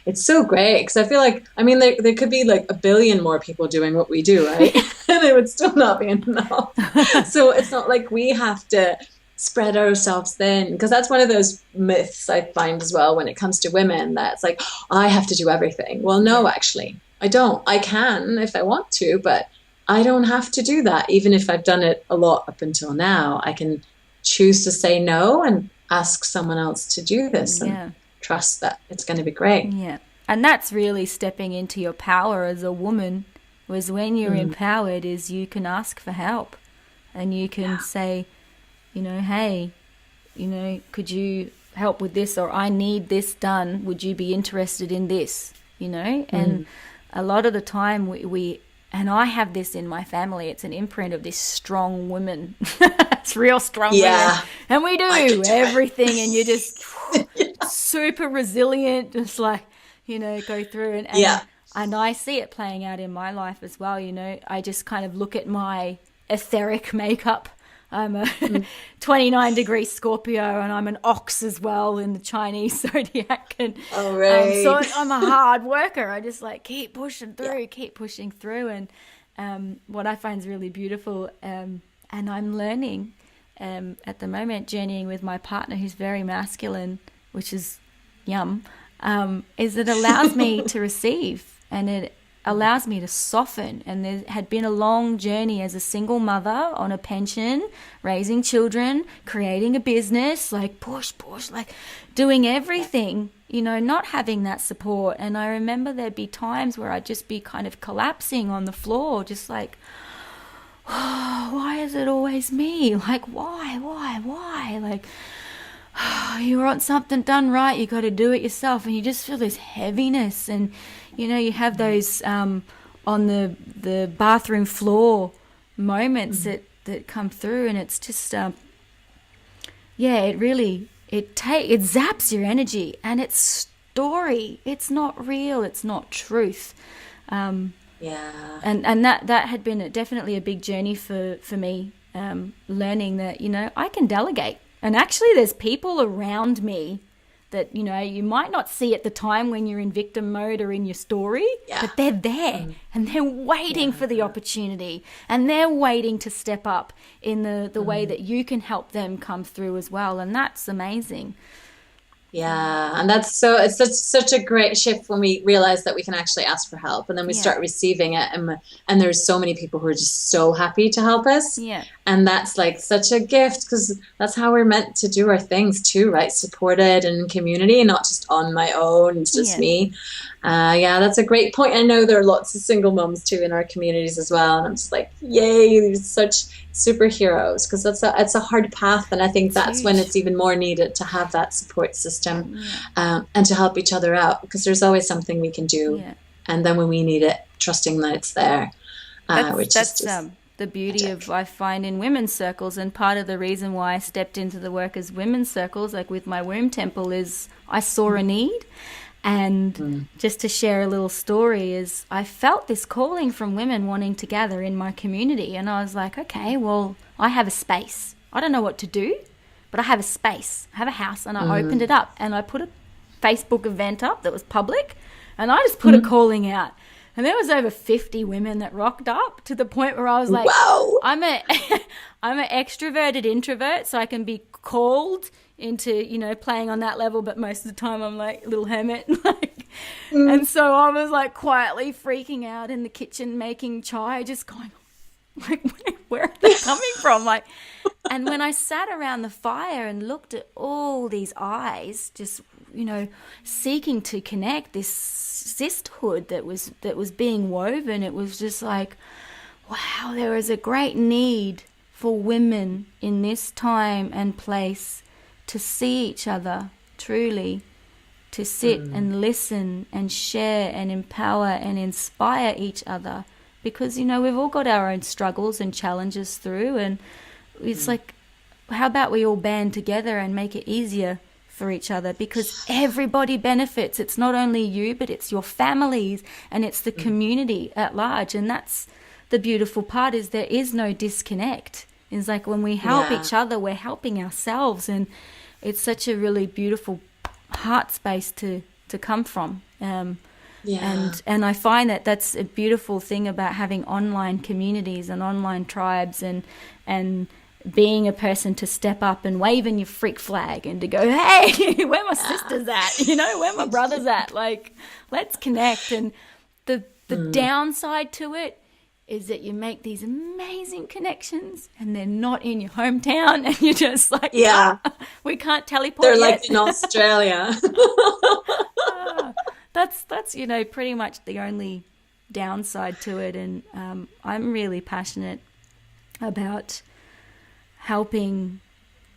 A: it's so great. Because I feel like, I mean, there could be like a billion more people doing what we do, right? And it would still not be enough. So it's not like we have to spread ourselves thin, because that's one of those myths I find as well when it comes to women, that it's like, oh, I have to do everything. Well, no, actually, I don't. I can if I want to, but I don't have to do that. Even if I've done it a lot up until now, I can choose to say no and ask someone else to do this and trust that it's going to be great.
B: Yeah. And that's really stepping into your power as a woman, was when you're empowered is you can ask for help, and you can say, you know, hey, you know, could you help with this, or I need this done. Would you be interested in this? You know, and a lot of the time we and I have this in my family. It's an imprint of this strong woman. It's real strong women. And we do everything, and you're just super resilient, just like, you know, go through. And I see it playing out in my life as well. You know, I just kind of look at my etheric makeup. I'm a 29-degree Scorpio, and I'm an ox as well in the Chinese zodiac. And so I'm a hard worker. I just like keep pushing through. And what I find is really beautiful, and I'm learning at the moment, journeying with my partner who's very masculine, which is yum, is it allows me to receive, and it allows me to soften. And there had been a long journey as a single mother on a pension, raising children, creating a business, like push, like doing everything, you know, not having that support. And I remember there'd be times where I'd just be kind of collapsing on the floor, just like, oh, why is it always me? Like, why? Like, you want something done right, you got to do it yourself. And you just feel this heaviness. And you know, you have those on the bathroom floor moments that come through, and it's just it really it zaps your energy, and it's story. It's not real. It's not truth. And that had been definitely a big journey for me, learning that, you know, I can delegate, and actually there's people around me that, you know, you might not see at the time when you're in victim mode or in your story, but they're there and they're waiting for the opportunity, and they're waiting to step up in the way that you can help them come through as well. And that's amazing.
A: Yeah, and it's such a great shift when we realize that we can actually ask for help, and then we start receiving it, and there's so many people who are just so happy to help us. Yeah, and that's like such a gift, because that's how we're meant to do our things too, right? Supported and in community, and not just on my own. It's just me. That's a great point. I know there are lots of single moms too in our communities as well, and I'm just like, yay, these such superheroes, because it's a hard path, and I think that's when it's even more needed to have that support system, and to help each other out, because there's always something we can do, and then when we need it, trusting that it's there. That's
B: the beauty of, I find, in women's circles, and part of the reason why I stepped into the work as women's circles, like with my womb temple, is I saw a need. And just to share a little story, is I felt this calling from women wanting to gather in my community. And I was like, okay, well, I have a space. I don't know what to do, but I have a space. I have a house, and I opened it up, and I put a Facebook event up that was public, and I just put a calling out. And there was over 50 women that rocked up, to the point where I was like, wow. I'm an extroverted introvert, so I can be called into, you know, playing on that level, but most of the time I'm like a little hermit. And so I was like quietly freaking out in the kitchen making chai, just going, like, where are they coming from? Like, and when I sat around the fire and looked at all these eyes, just, you know, seeking to connect, this sisterhood that was being woven, it was just like, wow, there is a great need for women in this time and place to see each other truly, to sit and listen and share and empower and inspire each other, because, you know, we've all got our own struggles and challenges through, and it's like, how about we all band together and make it easier for each other, because everybody benefits. It's not only you, but it's your families and it's the community at large. And that's the beautiful part, is there is no disconnect. It's like when we help each other, we're helping ourselves, and it's such a really beautiful heart space to come from. And I find that that's a beautiful thing about having online communities and online tribes, and being a person to step up and waving your freak flag and to go, hey, where my sisters at? You know, where my brothers at? Like, let's connect. And the downside to it is that you make these amazing connections and they're not in your hometown, and you're just like, we can't teleport.
A: They're
B: yet.
A: like in Australia.
B: That's you know, pretty much the only downside to it. And I'm really passionate about helping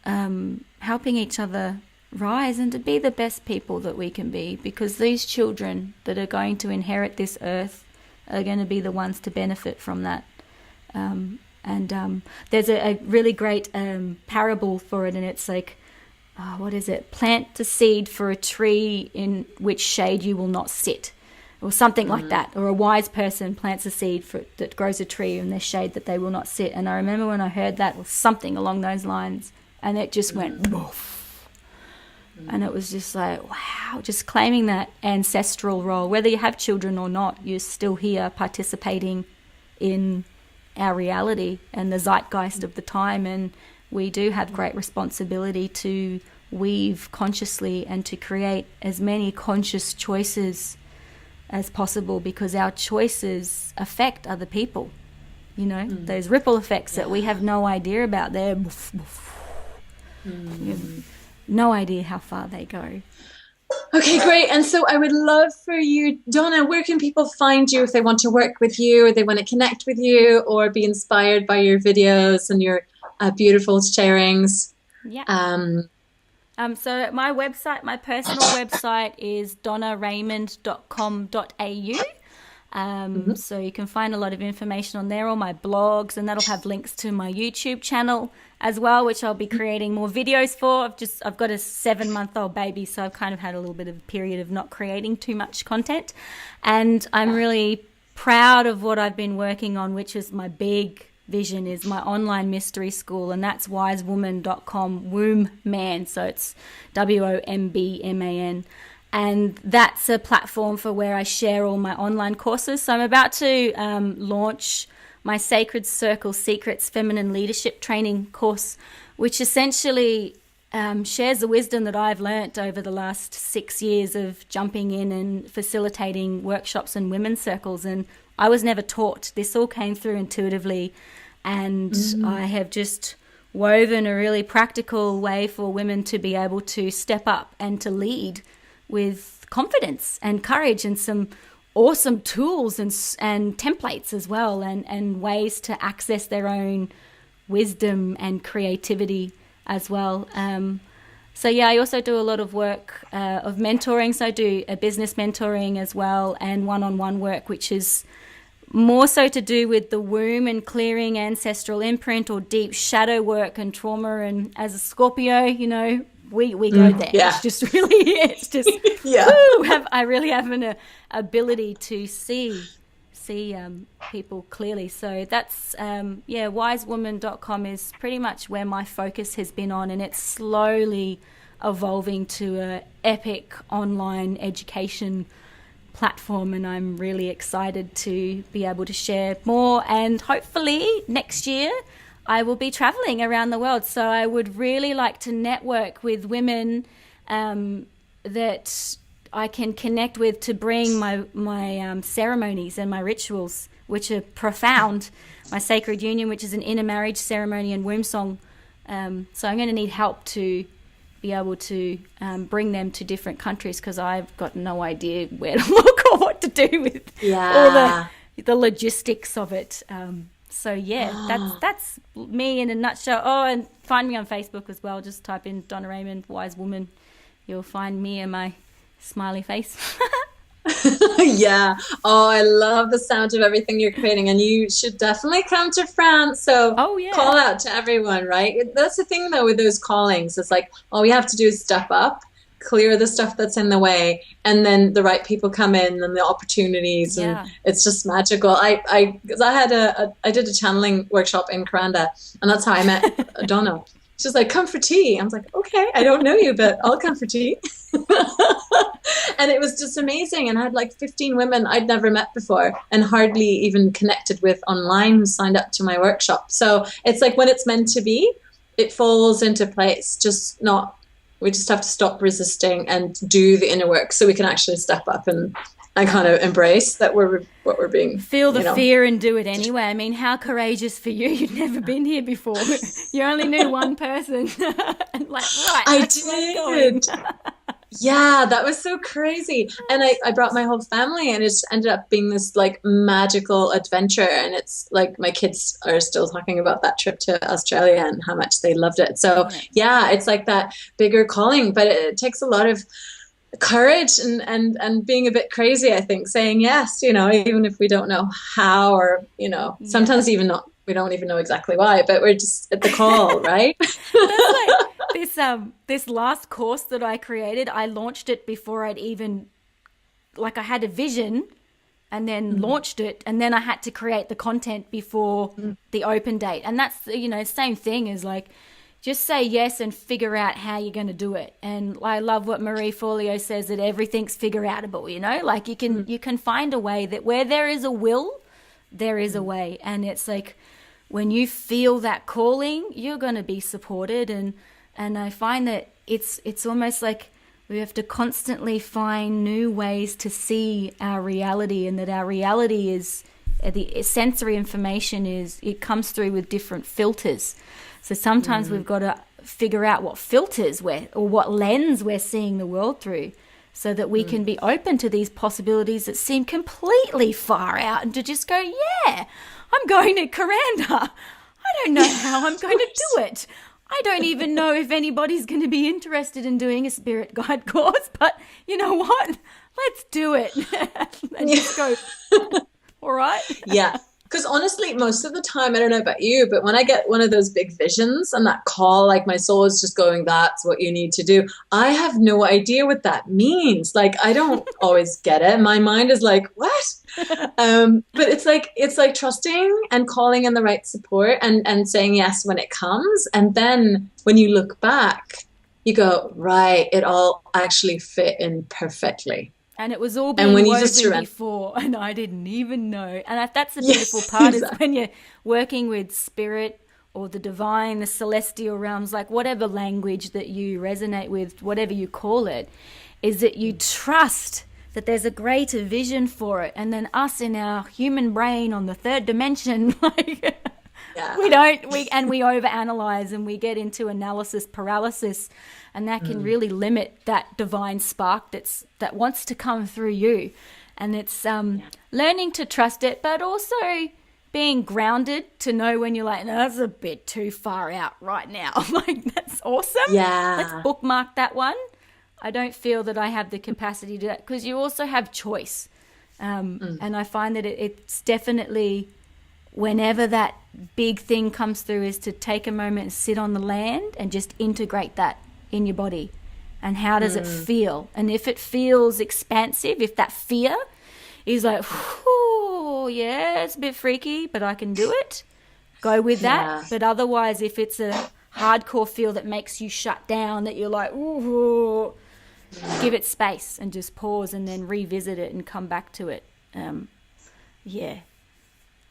B: each other rise and to be the best people that we can be, because these children that are going to inherit this earth are going to be the ones to benefit from that. There's a really great parable for it, and it's like, what is it? Plant a seed for a tree in which shade you will not sit, or something like that. Or a wise person plants a seed that grows a tree in their shade that they will not sit. And I remember when I heard that, or something along those lines, and it just went woof. And it was just like, wow, just claiming that ancestral role. Whether you have children or not, you're still here participating in our reality and the zeitgeist of the time. And we do have great responsibility to weave consciously and to create as many conscious choices as possible, because our choices affect other people. You know, those ripple effects that we have no idea about. They're you have no idea how far they go.
A: Okay, great. And so I would love for you, Donna, where can people find you if they want to work with you, or they want to connect with you, or be inspired by your videos and your beautiful sharings?
B: So my website, my personal website is donnaraymond.com.au. So you can find a lot of information on there, all my blogs, and that'll have links to my YouTube channel as well, which I'll be creating more videos for. I've got a 7-month-old baby, so I've kind of had a little bit of a period of not creating too much content. And I'm really proud of what I've been working on, which is my big vision, is my online mystery school, and that's wisewoman.com, wombman, so it's WOMBMAN. And that's a platform for where I share all my online courses. So I'm about to launch my Sacred Circle Secrets Feminine Leadership Training course, which essentially shares the wisdom that I've learnt over the last 6 years of jumping in and facilitating workshops and women's circles. And I was never taught. This all came through intuitively, and I have just woven a really practical way for women to be able to step up and to lead with confidence and courage, and some awesome tools and templates as well, and ways to access their own wisdom and creativity as well. So yeah, I also do a lot of work of mentoring. So I do a business mentoring as well, and one-on-one work, which is more so to do with the womb and clearing ancestral imprint or deep shadow work and trauma. And as a Scorpio, you know, we go there.
A: Yeah.
B: It's just really, it's just, I really have an ability to see people clearly. So that's, wisewoman.com is pretty much where my focus has been on, and it's slowly evolving to a epic online education platform, and I'm really excited to be able to share more. And hopefully next year I will be traveling around the world. So I would really like to network with women that I can connect with to bring my ceremonies and my rituals, which are profound. My sacred union, which is an intermarriage ceremony, and womb song. So I'm going to need help to be able to bring them to different countries, because I've got no idea where to look or what to do with all the logistics of it. So yeah, that's me in a nutshell. Oh, and find me on Facebook as well. Just type in Donna Raymond, Wise Woman. You'll find me and my smiley face.
A: Yeah. Oh, I love the sound of everything you're creating, and you should definitely come to France. So
B: Oh yeah.
A: call out to everyone, right? That's the thing though with those callings. It's like all we have to do is step up, clear the stuff that's in the way, and then the right people come in and the opportunities,
B: Yeah.
A: and it's just magical. Because I did a channeling workshop in Karanda, and that's how I met Donna. She's like, come for tea. I was like, okay, I don't know you, but I'll come for tea. And it was just amazing. And I had like 15 women I'd never met before and hardly even connected with online who signed up to my workshop. So it's like when it's meant to be, it falls into place. We just have to stop resisting and do the inner work so we can actually step up and kind of embrace that what we're being.
B: Feel the fear and do it anyway. I mean, how courageous for you. You'd never been here before. You only knew one person. And like, right.
A: I did. Yeah, that was so crazy. And I brought my whole family, and it just ended up being this like magical adventure. And it's like my kids are still talking about that trip to Australia and how much they loved it. So yeah, it's like that bigger calling, but it takes a lot of courage and being a bit crazy, I think, saying yes, even if we don't know how, or, sometimes even not, we don't even know exactly why, but we're just at the call, right?
B: That's like this last course that I created, I launched it before I'd even, like I had a vision and then launched it, and then I had to create the content before the open date. And that's, same thing as like, just say yes and figure out how you're going to do it. And I love what Marie Forleo says, that everything's figure outable, like you can find a way, that where there is a will, there is a way. And it's like when you feel that calling, you're going to be supported. And I find that it's almost like we have to constantly find new ways to see our reality, and that our reality is the sensory information it comes through with different filters. So sometimes we've got to figure out what filters or what lens we're seeing the world through, so that we can be open to these possibilities that seem completely far out, and to just go, yeah, I'm going to Karanda. I don't know how I'm going to do it. I don't even know if anybody's going to be interested in doing a spirit guide course, but you know what? Let's do it. And just go, all right?
A: Yeah. Because honestly, most of the time, I don't know about you, but when I get one of those big visions and that call, like my soul is just going, that's what you need to do, I have no idea what that means. Like, I don't always get it. My mind is like, what? But it's like trusting and calling in the right support and saying yes when it comes. And then when you look back, you go, right, it all actually fit in perfectly.
B: And it was all being woven before, and I didn't even know. And that's the beautiful part, exactly. Is when you're working with spirit or the divine, the celestial realms, like whatever language that you resonate with, whatever you call it, is that you trust that there's a greater vision for it. And then us in our human brain on the third dimension, like we overanalyze and we get into analysis paralysis. And that can really limit that divine spark that wants to come through you. And it's learning to trust it, but also being grounded to know when you're like, no, that's a bit too far out right now. Like, that's awesome.
A: Yeah.
B: Let's bookmark that one. I don't feel that I have the capacity to do that, because you also have choice. And I find that it's definitely, whenever that big thing comes through, is to take a moment and sit on the land and just integrate that in your body. And how does it feel? And if it feels expansive, if that fear is like, oh yeah, it's a bit freaky, but I can do it, go with that. Yeah. But otherwise, if it's a hardcore feel that makes you shut down, that you're like, ooh, give it space and just pause and then revisit it and come back to it.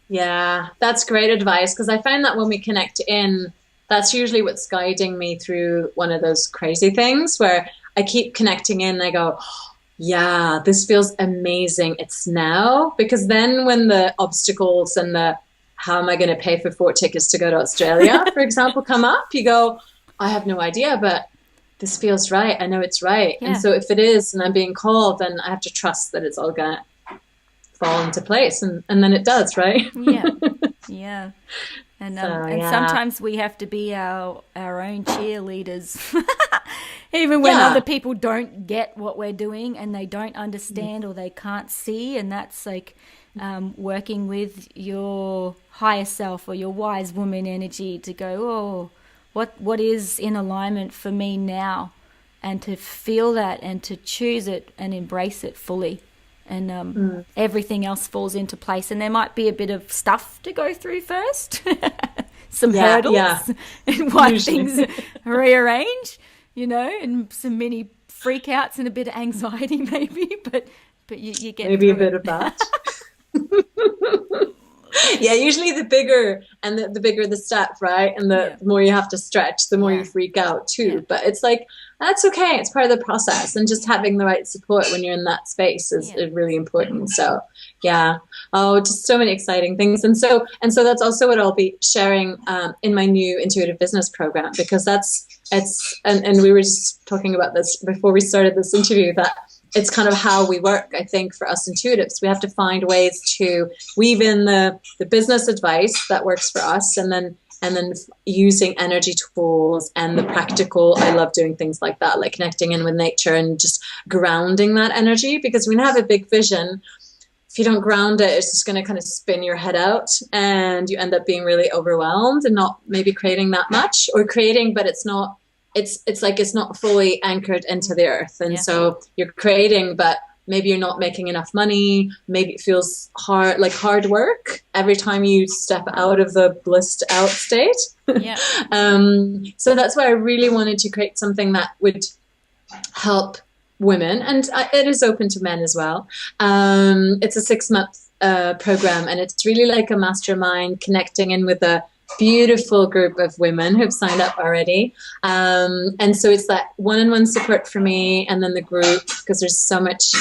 A: Yeah, that's great advice, because I find that when we connect in, that's usually what's guiding me through one of those crazy things where I keep connecting in and I go, oh, yeah, this feels amazing. It's now. Because then when the obstacles and the how am I going to pay for 4 tickets to go to Australia, for example, come up, you go, I have no idea, but this feels right. I know it's right. Yeah. And so if it is and I'm being called, then I have to trust that it's all going to fall into place. And then it does, right?
B: Yeah. Yeah. And
A: So
B: and
A: yeah,
B: sometimes we have to be our own cheerleaders, even when other
A: yeah,
B: people don't get what we're doing and they don't understand or they can't see. And that's like working with your higher self or your wise woman energy to go, oh, what is in alignment for me now, and to feel that and to choose it and embrace it fully. And
A: mm,
B: everything else falls into place. And there might be a bit of stuff to go through first, some
A: yeah, yeah.
B: hurdles, and why
A: Usually,
B: things rearrange, and some mini freakouts and a bit of anxiety maybe, but you get
A: maybe a
B: through
A: bit
B: it.
A: of that. Yeah, usually the bigger and the bigger the step, right? And
B: Yeah,
A: the more you have to stretch, the more you
B: yeah,
A: freak out
B: yeah,
A: too. But it's like, that's okay. It's part of the process. And just having the right support when you're in that space
B: yeah.
A: is really important. So yeah. Oh, just so many exciting things. And so that's also what I'll be sharing in my new intuitive business program, because and we were just talking about this before we started this interview, that it's kind of how we work. I think for us intuitives, we have to find ways to weave in the business advice that works for us, and then using energy tools and the practical. I love doing things like that, like connecting in with nature and just grounding that energy, because when you have a big vision, if you don't ground it, it's just going to kind of spin your head out, and you end up being really overwhelmed and not maybe creating that much, or creating, but it's like it's not fully anchored into the earth. And
B: Yeah.
A: so you're creating, but maybe you're not making enough money. Maybe it feels hard, like hard work every time you step out of the blissed out state.
B: Yeah.
A: So that's why I really wanted to create something that would help women, and it is open to men as well. It's a 6-month program, and it's really like a mastermind, connecting in with a beautiful group of women who've signed up already. And so it's that one-on-one support for me, and then the group, because there's so much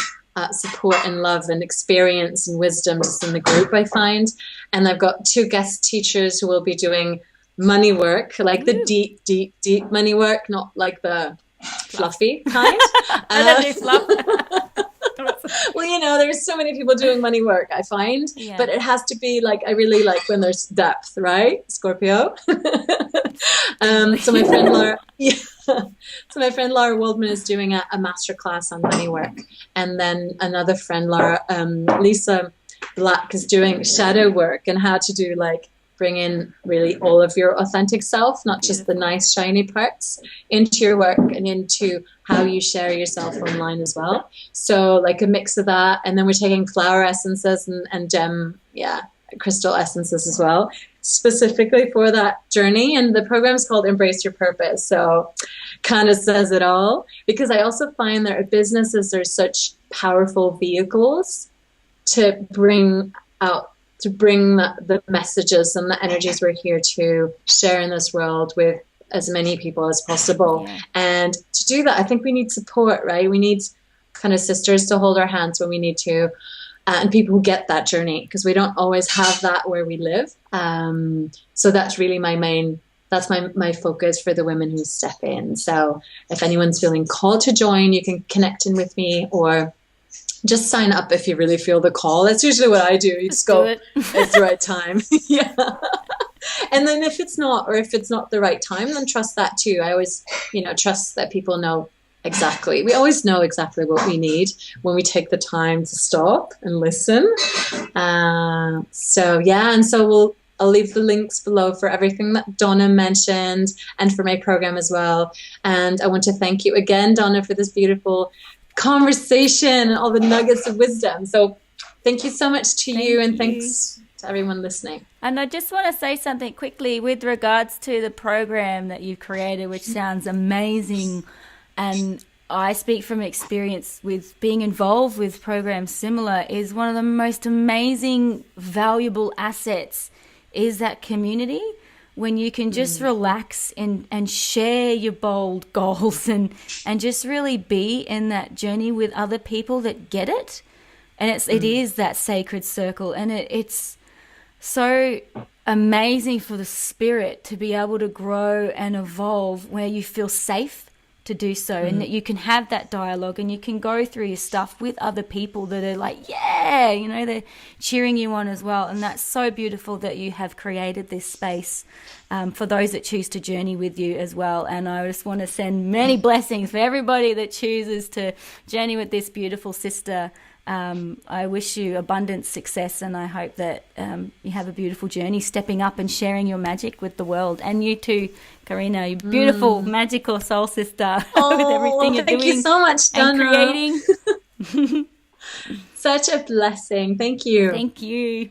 A: support and love and experience and wisdom just in the group, I find. And I've got 2 guest teachers who will be doing money work, like the deep, deep, deep money work, not like the fluffy kind.
B: I don't do fluff.
A: Well, there's so many people doing money work, I find,
B: Yeah.
A: but it has to be like, I really like when there's depth, right? Scorpio. So my friend Laura, yeah. So my friend Laura Waldman is doing a master class on money work, and then another friend, Lisa Black, is doing shadow work and how to do like bring in really all of your authentic self, not just the nice shiny parts, into your work and into how you share yourself online as well. So like a mix of that. And then we're taking flower essences and gem, crystal essences as well, specifically for that journey. And the program's called Embrace Your Purpose. So kind of says it all, because I also find that businesses are such powerful vehicles to bring the messages and the energies we're here to share in this world with as many people as possible.
B: Yeah.
A: And to do that, I think we need support, right? We need kind of sisters to hold our hands when we need to, and people who get that journey, because we don't always have that where we live. So that's really that's my focus for the women who step in. So if anyone's feeling called to join, you can connect in with me, or just sign up if you really feel the call. That's usually what I do. You just go, it's the right time. Yeah. And then if it's not the right time, then trust that too. I always, trust that people know exactly. We always know exactly what we need when we take the time to stop and listen. And so I'll leave the links below for everything that Donna mentioned, and for my program as well. And I want to thank you again, Donna, for this beautiful conversation and all the nuggets of wisdom. So thank you so much to you, and thanks to everyone listening.
B: And I just want to say something quickly with regards to the program that you've created, which sounds amazing. And I speak from experience with being involved with programs similar. Is one of the most amazing, valuable assets is that community, when you can just relax and share your bold goals and just really be in that journey with other people that get it. And it is that sacred circle. And it's so amazing for the spirit to be able to grow and evolve where you feel safe to do so, and that you can have that dialogue and you can go through your stuff with other people that are like, yeah, you know, they're cheering you on as well. And that's so beautiful that you have created this space for those that choose to journey with you as well. And I just want to send many blessings for everybody that chooses to journey with this beautiful sister. I wish you abundant success, and I hope that you have a beautiful journey stepping up and sharing your magic with the world. And you too, Karina, you beautiful, magical soul sister with everything you're doing.
A: Thank you so much, Donna.
B: And creating.
A: Such a blessing. Thank you.
B: Thank you.